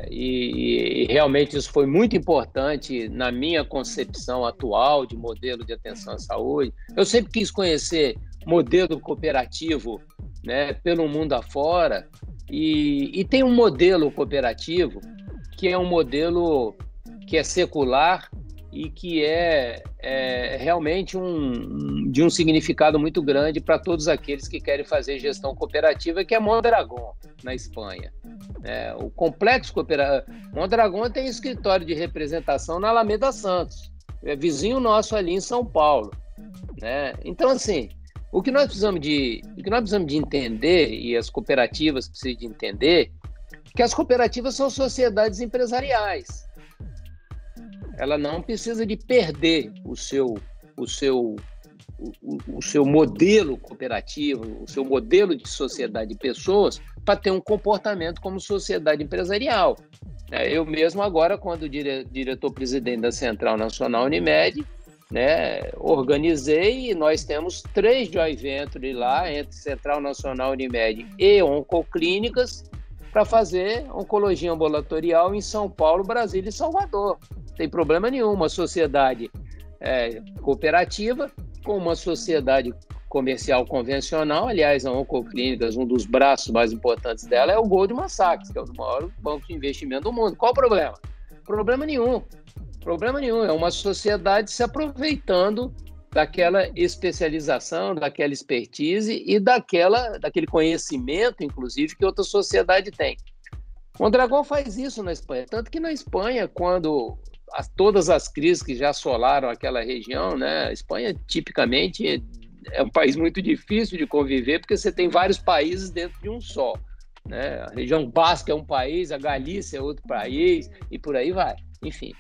e realmente isso foi muito importante na minha concepção atual de modelo de atenção à saúde. Eu sempre quis conhecer modelo cooperativo, né, pelo mundo afora, e tem um modelo cooperativo que é um modelo que é secular e que é realmente de um significado muito grande para todos aqueles que querem fazer gestão cooperativa, que é Mondragón, na Espanha. O complexo cooperativo... Mondragón tem escritório de representação na Alameda Santos, é vizinho nosso ali em São Paulo, né? Então, assim, o que nós precisamos de entender, e as cooperativas precisam de entender, que as cooperativas são sociedades empresariais. Ela não precisa de perder o seu modelo cooperativo, o seu modelo de sociedade de pessoas, para ter um comportamento como sociedade empresarial. Eu mesmo agora, quando diretor-presidente da Central Nacional Unimed, né, organizei, e nós temos 3 joint ventures lá entre Central Nacional Unimed e Oncoclínicas para fazer oncologia ambulatorial em São Paulo, Brasília e Salvador. Não tem problema nenhum, uma sociedade cooperativa com uma sociedade comercial convencional. Aliás, a Oncoclínicas, um dos braços mais importantes dela é o Goldman Sachs, que é o maior banco de investimento do mundo. Qual o problema? Problema nenhum. É uma sociedade se aproveitando daquela especialização, daquela expertise e daquele conhecimento, inclusive, que outra sociedade tem. O Mondragón faz isso na Espanha, tanto que na Espanha, quando todas as crises que já assolaram aquela região, né, a Espanha tipicamente é um país muito difícil de conviver, porque você tem vários países dentro de um só, né? A região Basca é um país, a Galícia é outro país, e por aí vai. Enfim,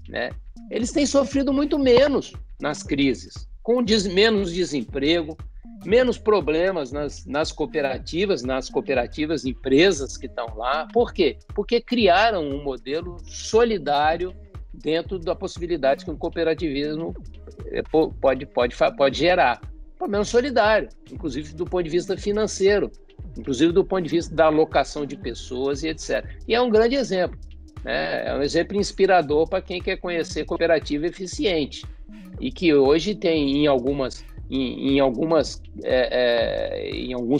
né? Eles têm sofrido muito menos nas crises, com menos desemprego, menos problemas nas cooperativas empresas que estão lá. Por quê? Porque criaram um modelo solidário dentro da possibilidade que um cooperativismo pode gerar. Problema solidário, inclusive do ponto de vista financeiro, inclusive do ponto de vista da alocação de pessoas e etc. E é um grande exemplo, né? É um exemplo inspirador para quem quer conhecer cooperativa eficiente e que hoje tem em alguns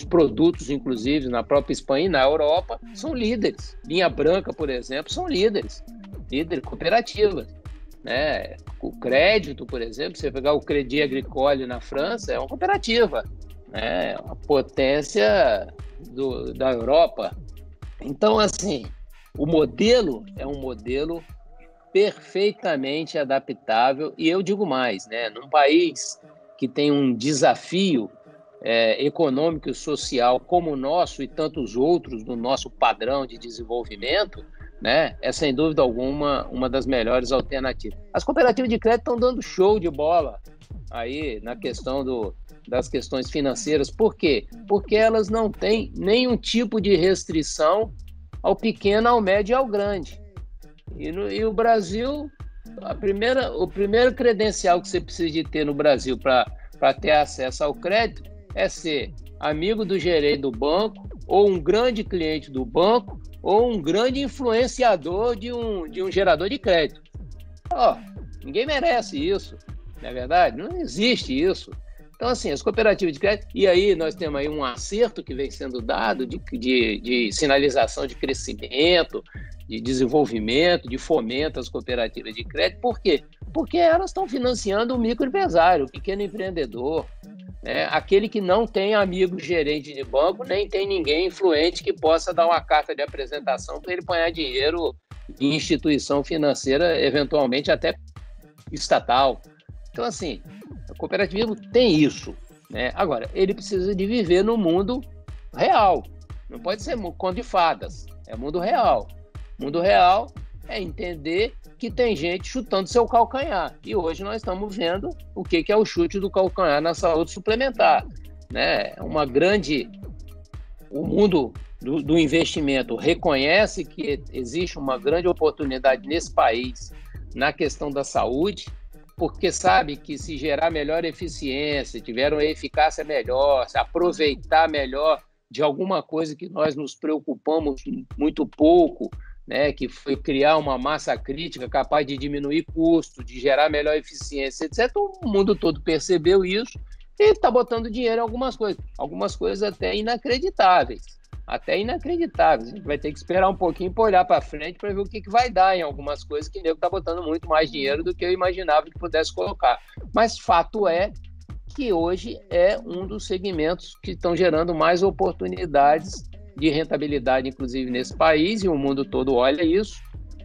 produtos, inclusive na própria Espanha e na Europa, são líderes. Linha Branca, por exemplo, são líderes cooperativas, né? O crédito, por exemplo, você pegar o Crédit Agricole na França, é uma cooperativa, né? Uma potência da Europa. Então, assim, o modelo é um modelo perfeitamente adaptável, e eu digo mais, né? Num país que tem um desafio econômico e social como o nosso e tantos outros do nosso padrão de desenvolvimento, né, é sem dúvida alguma uma das melhores alternativas. As cooperativas de crédito estão dando show de bola aí na questão das questões financeiras. Por quê? Porque elas não têm nenhum tipo de restrição ao pequeno, ao médio e ao grande. E o Brasil O primeiro credencial que você precisa de ter no Brasil para ter acesso ao crédito é ser amigo do gerente do banco, ou um grande cliente do banco, ou um grande influenciador de um gerador de crédito. Ninguém merece isso, não é verdade? Não existe isso. Então, assim, as cooperativas de crédito, e aí nós temos aí um acerto que vem sendo dado de sinalização de crescimento, de desenvolvimento, de fomento às cooperativas de crédito. Por quê? Porque elas estão financiando o microempresário, o pequeno empreendedor, né? Aquele que não tem amigo gerente de banco, nem tem ninguém influente que possa dar uma carta de apresentação para ele pôr dinheiro em instituição financeira, eventualmente até estatal. Então, assim, o cooperativismo tem isso, né? Agora, ele precisa de viver no mundo real. Não pode ser conto de fadas, é mundo real. Mundo real é entender que tem gente chutando seu calcanhar. E hoje nós estamos vendo o que é o chute do calcanhar na saúde suplementar, né? O mundo do investimento reconhece que existe uma grande oportunidade nesse país na questão da saúde, porque sabe que se gerar melhor eficiência, tiver uma eficácia melhor, se aproveitar melhor de alguma coisa que nós nos preocupamos muito pouco, né, que foi criar uma massa crítica capaz de diminuir custo, de gerar melhor eficiência, etc. O mundo todo percebeu isso e está botando dinheiro em algumas coisas até inacreditáveis. A gente vai ter que esperar um pouquinho para olhar para frente para ver o que vai dar em algumas coisas que o nego está botando muito mais dinheiro do que eu imaginava que pudesse colocar. Mas fato é que hoje é um dos segmentos que estão gerando mais oportunidades de rentabilidade, inclusive nesse país, e o mundo todo olha isso,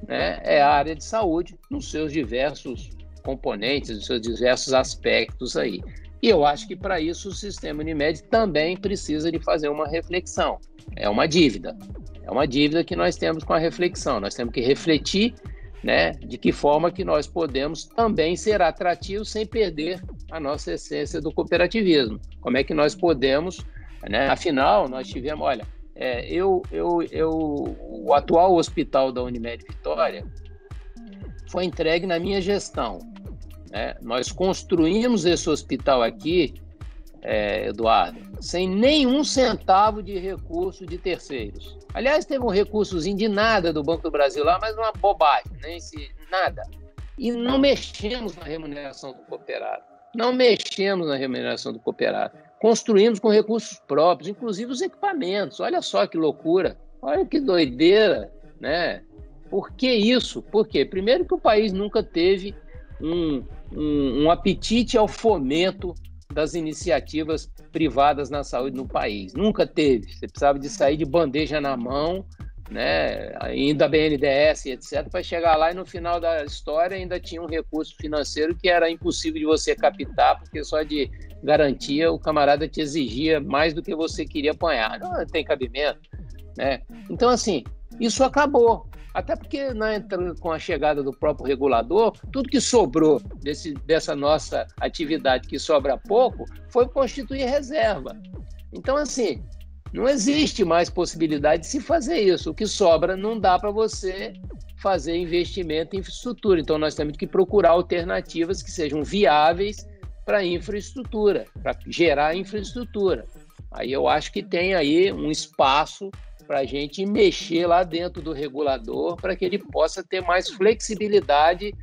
né? É a área de saúde, nos seus diversos componentes, nos seus diversos aspectos aí. E eu acho que para isso o sistema Unimed também precisa de fazer uma reflexão. É uma dívida que nós temos com a reflexão. Nós temos que refletir, né, de que forma que nós podemos também ser atrativos sem perder a nossa essência do cooperativismo. Como é que nós podemos, né? Afinal, nós tivemos, olha, o atual hospital da Unimed Vitória foi entregue na minha gestão, né? Nós construímos esse hospital aqui, Eduardo, sem nenhum centavo de recurso de terceiros. Aliás, teve um recursozinho de nada do Banco do Brasil lá, mas uma bobagem, nada. E não mexemos na remuneração do cooperado. Construímos com recursos próprios, inclusive os equipamentos. Olha só que loucura, olha que doideira, né? Por que isso? Por quê? Primeiro que o país nunca teve um apetite ao fomento das iniciativas privadas na saúde no país. Nunca teve. Você precisava de sair de bandeja na mão, né, indo da BNDES, etc., para chegar lá e no final da história ainda tinha um recurso financeiro que era impossível de você captar, porque só de garantia o camarada te exigia mais do que você queria apanhar. Não tem cabimento, né? Então, assim, isso acabou. Até porque, com a chegada do próprio regulador, tudo que sobrou dessa nossa atividade, que sobra pouco, foi constituir reserva. Então, assim, não existe mais possibilidade de se fazer isso. O que sobra não dá para você fazer investimento em infraestrutura. Então, nós temos que procurar alternativas que sejam viáveis para infraestrutura, para gerar infraestrutura. Aí eu acho que tem aí um espaço para a gente mexer lá dentro do regulador para que ele possa ter mais flexibilidade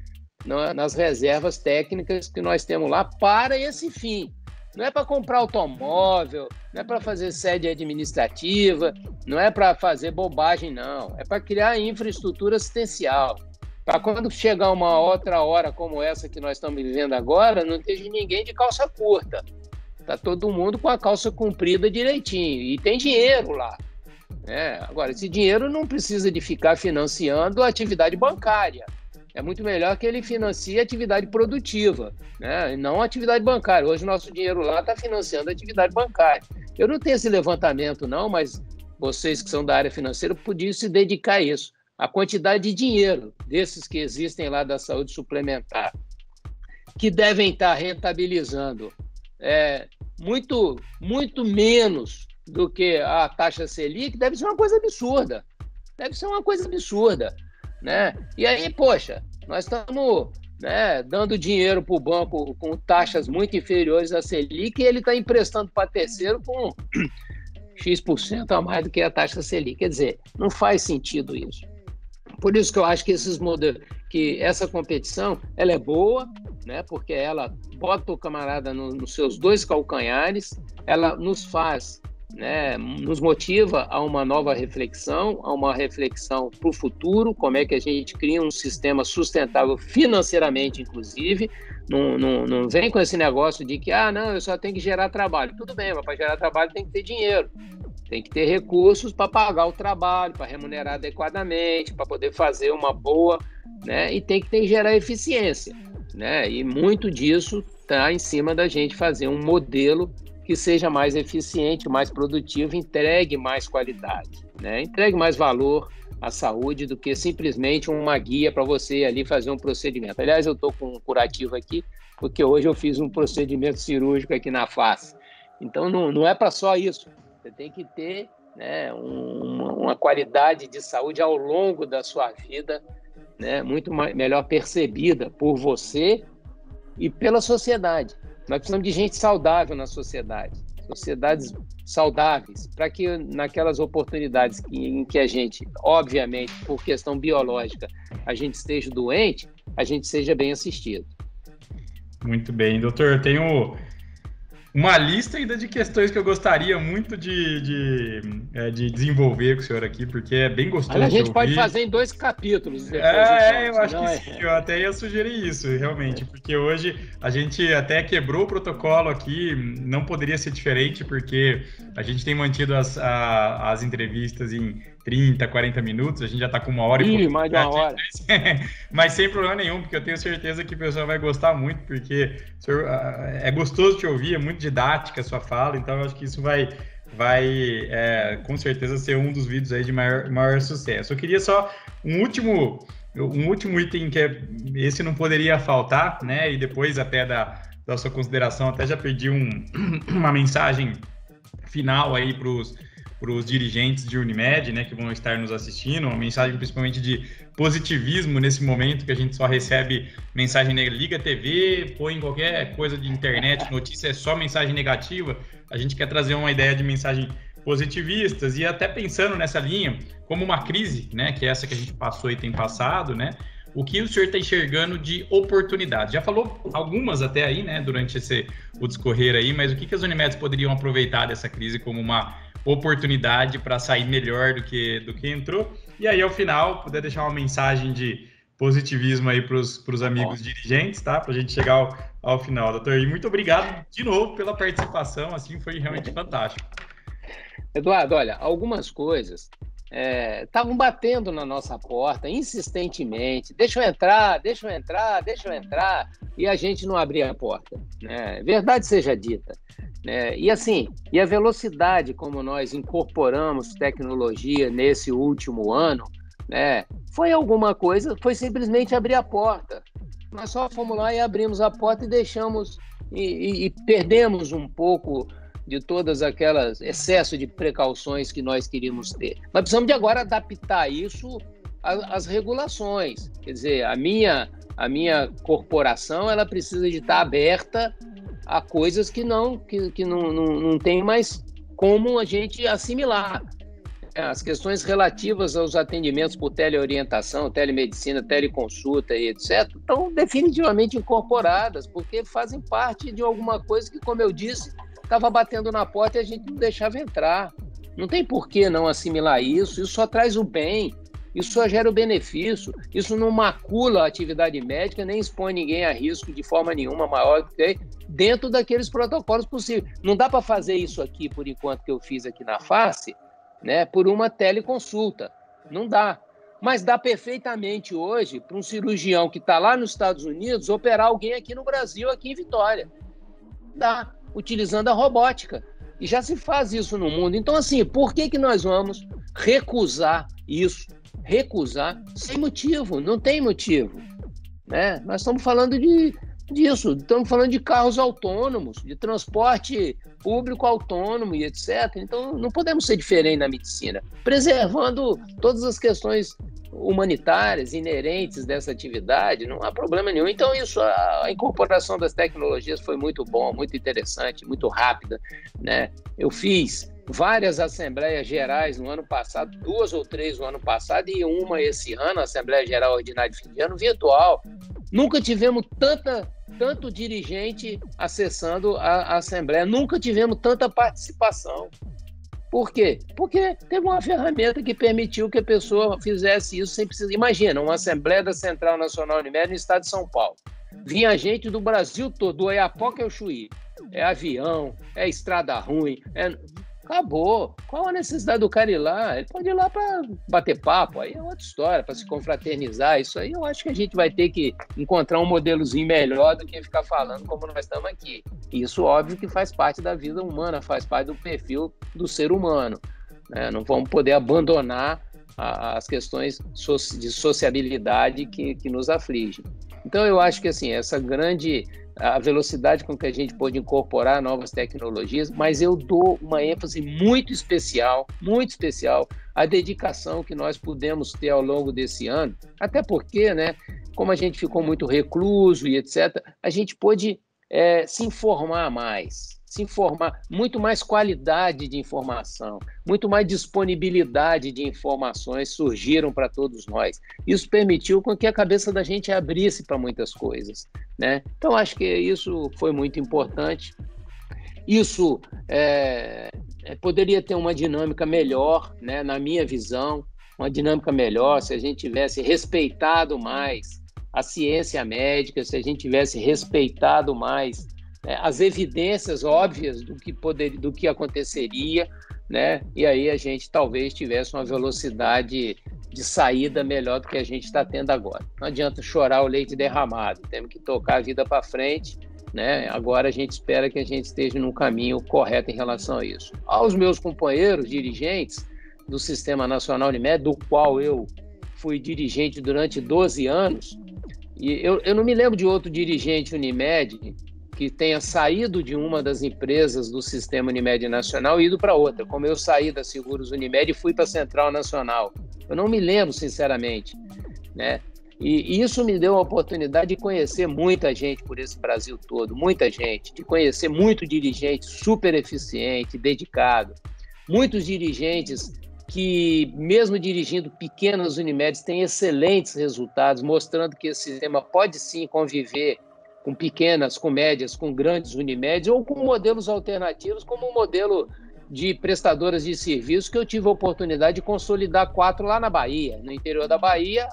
nas reservas técnicas que nós temos lá para esse fim. Não é para comprar automóvel, não é para fazer sede administrativa, não é para fazer bobagem, não. É para criar infraestrutura assistencial. Para quando chegar uma outra hora como essa que nós estamos vivendo agora, não esteja ninguém de calça curta. Está todo mundo com a calça comprida direitinho. E tem dinheiro lá. Agora, esse dinheiro não precisa de ficar financiando a atividade bancária. É muito melhor que ele financie a atividade produtiva, né? E não a atividade bancária. Hoje o nosso dinheiro lá está financiando a atividade bancária. Eu não tenho esse levantamento, não, mas vocês que são da área financeira podiam se dedicar a isso. A quantidade de dinheiro desses que existem lá da saúde suplementar, que devem estar rentabilizando muito, muito menos do que a taxa Selic, deve ser uma coisa absurda. Né? E aí, poxa, Nós estamos, né, dando dinheiro para o banco com taxas muito inferiores à Selic e ele está emprestando para terceiro com X% a mais do que a taxa Selic. Quer dizer, não faz sentido isso. Por isso que eu acho que esses modelos, que essa competição, ela é boa, né, porque ela bota o camarada nos seus dois calcanhares, ela nos faz, né, nos motiva a uma nova reflexão, a uma reflexão para o futuro, como é que a gente cria um sistema sustentável financeiramente, inclusive. Não vem com esse negócio de que, não, eu só tenho que gerar trabalho. Tudo bem, mas para gerar trabalho tem que ter dinheiro. Tem que ter recursos para pagar o trabalho, para remunerar adequadamente, para poder fazer uma boa, né? E tem que gerar eficiência, né? E muito disso está em cima da gente fazer um modelo que seja mais eficiente, mais produtivo, entregue mais qualidade, né? Entregue mais valor à saúde do que simplesmente uma guia para você ali fazer um procedimento. Aliás, eu estou com um curativo aqui, porque hoje eu fiz um procedimento cirúrgico aqui na face. Então, não é para só isso. Você tem que ter, né, uma qualidade de saúde ao longo da sua vida, né, muito melhor percebida por você e pela sociedade. Nós precisamos de gente saudável na sociedade, sociedades saudáveis, para que naquelas oportunidades em que a gente, obviamente, por questão biológica, a gente esteja doente, a gente seja bem assistido. Muito bem, doutor. Eu tenho uma lista ainda de questões que eu gostaria muito de desenvolver com o senhor aqui, porque é bem gostoso de ouvir. A gente pode fazer em 2 capítulos. Eu acho que sim, eu até ia sugerir isso, realmente, porque hoje a gente até quebrou o protocolo aqui, não poderia ser diferente, porque a gente tem mantido as entrevistas em 30, 40 minutos, a gente já está com 1 hora e pouco. Mais de 1 hora. Mas sem problema nenhum, porque eu tenho certeza que o pessoal vai gostar muito, porque senhor, é gostoso te ouvir, é muito didática a sua fala, então eu acho que isso vai com certeza ser um dos vídeos aí de maior sucesso. Eu queria só um último item que esse não poderia faltar, né? E depois até da sua consideração, até já pedi uma mensagem final aí para os dirigentes de Unimed, né, que vão estar nos assistindo, uma mensagem principalmente de positivismo nesse momento, que a gente só recebe mensagem negativa, liga a TV, põe qualquer coisa de internet, notícia é só mensagem negativa. A gente quer trazer uma ideia de mensagem positivistas e até pensando nessa linha, como uma crise, né, que é essa que a gente passou e tem passado, né, o que o senhor está enxergando de oportunidade? Já falou algumas até aí, né, durante o discorrer aí, mas o que as Unimedes poderiam aproveitar dessa crise como uma oportunidade para sair melhor do que entrou? E aí, ao final, puder deixar uma mensagem de positivismo aí para os amigos dirigentes, tá? Para a gente chegar ao final, doutor. E muito obrigado de novo pela participação, assim, foi realmente fantástico. Eduardo, olha, algumas coisas estavam batendo na nossa porta insistentemente, deixa eu entrar, e a gente não abria a porta, né? Verdade seja dita. E assim, e a velocidade como nós incorporamos tecnologia nesse último ano, né, foi alguma coisa, foi simplesmente abrir a porta. Nós só fomos lá e abrimos a porta e deixamos, e perdemos um pouco de todas aquelas excesso de precauções que nós queríamos ter. Nós precisamos de agora adaptar isso às regulações. Quer dizer, a minha corporação, ela precisa de estar aberta a coisas que não tem mais como a gente assimilar. As questões relativas aos atendimentos por teleorientação, telemedicina, teleconsulta e etc., estão definitivamente incorporadas, porque fazem parte de alguma coisa que, como eu disse, estava batendo na porta e a gente não deixava entrar. Não tem por que não assimilar isso só traz o bem, isso só gera o benefício, isso não macula a atividade médica, nem expõe ninguém a risco de forma nenhuma maior do que dentro daqueles protocolos possíveis. Não dá para fazer isso aqui, por enquanto, que eu fiz aqui na face, né, por uma teleconsulta. Não dá. Mas dá perfeitamente hoje para um cirurgião que está lá nos Estados Unidos operar alguém aqui no Brasil, aqui em Vitória. Dá, utilizando a robótica. E já se faz isso no mundo. Então, assim, por que nós vamos recusar isso? Recusar sem motivo, não tem motivo, né? Nós estamos falando disso, estamos falando de carros autônomos, de transporte público autônomo e etc. Então, não podemos ser diferentes na medicina, preservando todas as questões humanitárias inerentes dessa atividade, não há problema nenhum. Então, a incorporação das tecnologias foi muito bom, muito interessante, muito rápida, né? Eu fiz várias assembleias gerais no ano passado, 2 ou 3 no ano passado e uma esse ano, a Assembleia Geral Ordinária de fim de ano, virtual. Nunca tivemos tanto dirigente acessando a Assembleia, nunca tivemos tanta participação. Por quê? Porque teve uma ferramenta que permitiu que a pessoa fizesse isso sem precisar. Imagina, uma Assembleia da Central Nacional Unimed no estado de São Paulo. Vinha gente do Brasil todo, do Oiapoque ao Chuí. É avião, é estrada ruim, acabou. Qual a necessidade do cara ir lá? Ele pode ir lá para bater papo, aí é outra história, para se confraternizar. Isso aí eu acho que a gente vai ter que encontrar um modelozinho melhor do que ficar falando como nós estamos aqui. Isso, óbvio, que faz parte da vida humana, faz parte do perfil do ser humano, né? Não vamos poder abandonar as questões de sociabilidade que nos afligem. Então, eu acho que assim, a velocidade com que a gente pode incorporar novas tecnologias, mas eu dou uma ênfase muito especial à dedicação que nós pudemos ter ao longo desse ano, até porque, né, como a gente ficou muito recluso e etc., a gente pôde se informar, muito mais qualidade de informação, muito mais disponibilidade de informações surgiram para todos nós. Isso permitiu com que a cabeça da gente abrisse para muitas coisas, né? Então, acho que isso foi muito importante. Isso poderia ter uma dinâmica melhor, né, na minha visão, uma dinâmica melhor se a gente tivesse respeitado mais a ciência médica, se a gente tivesse respeitado mais as evidências óbvias do que aconteceria, né? E aí a gente talvez tivesse uma velocidade de saída melhor do que a gente está tendo agora. Não adianta chorar o leite derramado, temos que tocar a vida para frente, né? Agora a gente espera que a gente esteja no caminho correto em relação a isso. Aos meus companheiros dirigentes do Sistema Nacional Unimed, do qual eu fui dirigente durante 12 anos, e eu não me lembro de outro dirigente Unimed que tenha saído de uma das empresas do Sistema Unimed Nacional e ido para outra, como eu saí da Seguros Unimed e fui para a Central Nacional. Eu não me lembro, sinceramente, né? E isso me deu a oportunidade de conhecer muita gente por esse Brasil todo, muita gente, de conhecer muito dirigente super eficiente, dedicado, muitos dirigentes que, mesmo dirigindo pequenas Unimedes, têm excelentes resultados, mostrando que esse sistema pode sim conviver com pequenas, com médias, com grandes Unimedes, ou com modelos alternativos, como o modelo de prestadoras de serviços, que eu tive a oportunidade de consolidar 4 lá na Bahia, no interior da Bahia,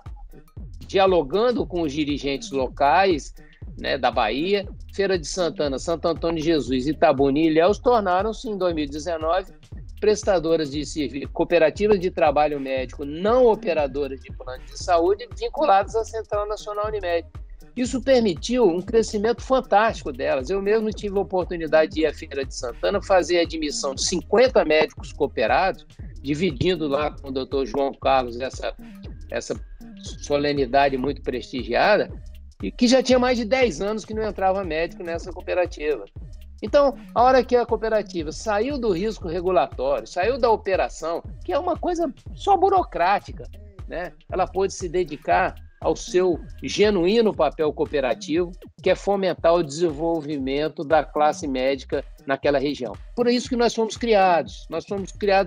dialogando com os dirigentes locais, né, da Bahia. Feira de Santana, Santo Antônio de Jesus, Itabuna e Ilhéus tornaram-se, em 2019, prestadoras de serviço, cooperativas de trabalho médico não operadoras de plano de saúde vinculadas à Central Nacional Unimed. Isso permitiu um crescimento fantástico delas. Eu mesmo tive a oportunidade de ir à Feira de Santana fazer a admissão de 50 médicos cooperados, dividindo lá com o Dr. João Carlos essa solenidade muito prestigiada, e que já tinha mais de 10 anos que não entrava médico nessa cooperativa. Então, a hora que a cooperativa saiu do risco regulatório, saiu da operação, que é uma coisa só burocrática, né? Ela pôde se dedicar ao seu genuíno papel cooperativo, que é fomentar o desenvolvimento da classe médica naquela região. Por isso que nós fomos criados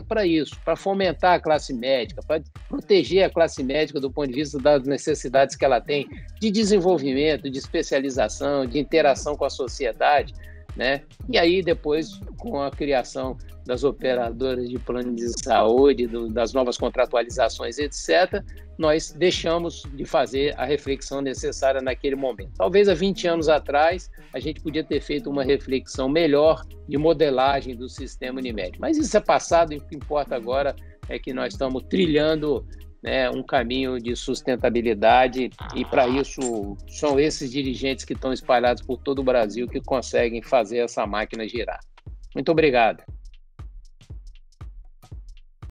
para isso, para fomentar a classe médica, para proteger a classe médica do ponto de vista das necessidades que ela tem de desenvolvimento, de especialização, de interação com a sociedade, né? E aí depois, com a criação das operadoras de plano de saúde, das novas contratualizações, etc., nós deixamos de fazer a reflexão necessária naquele momento. Talvez há 20 anos atrás a gente podia ter feito uma reflexão melhor de modelagem do sistema Unimed. Mas isso é passado, e o que importa agora é que nós estamos trilhando, né, um caminho de sustentabilidade, e para isso são esses dirigentes que estão espalhados por todo o Brasil que conseguem fazer essa máquina girar. Muito obrigado.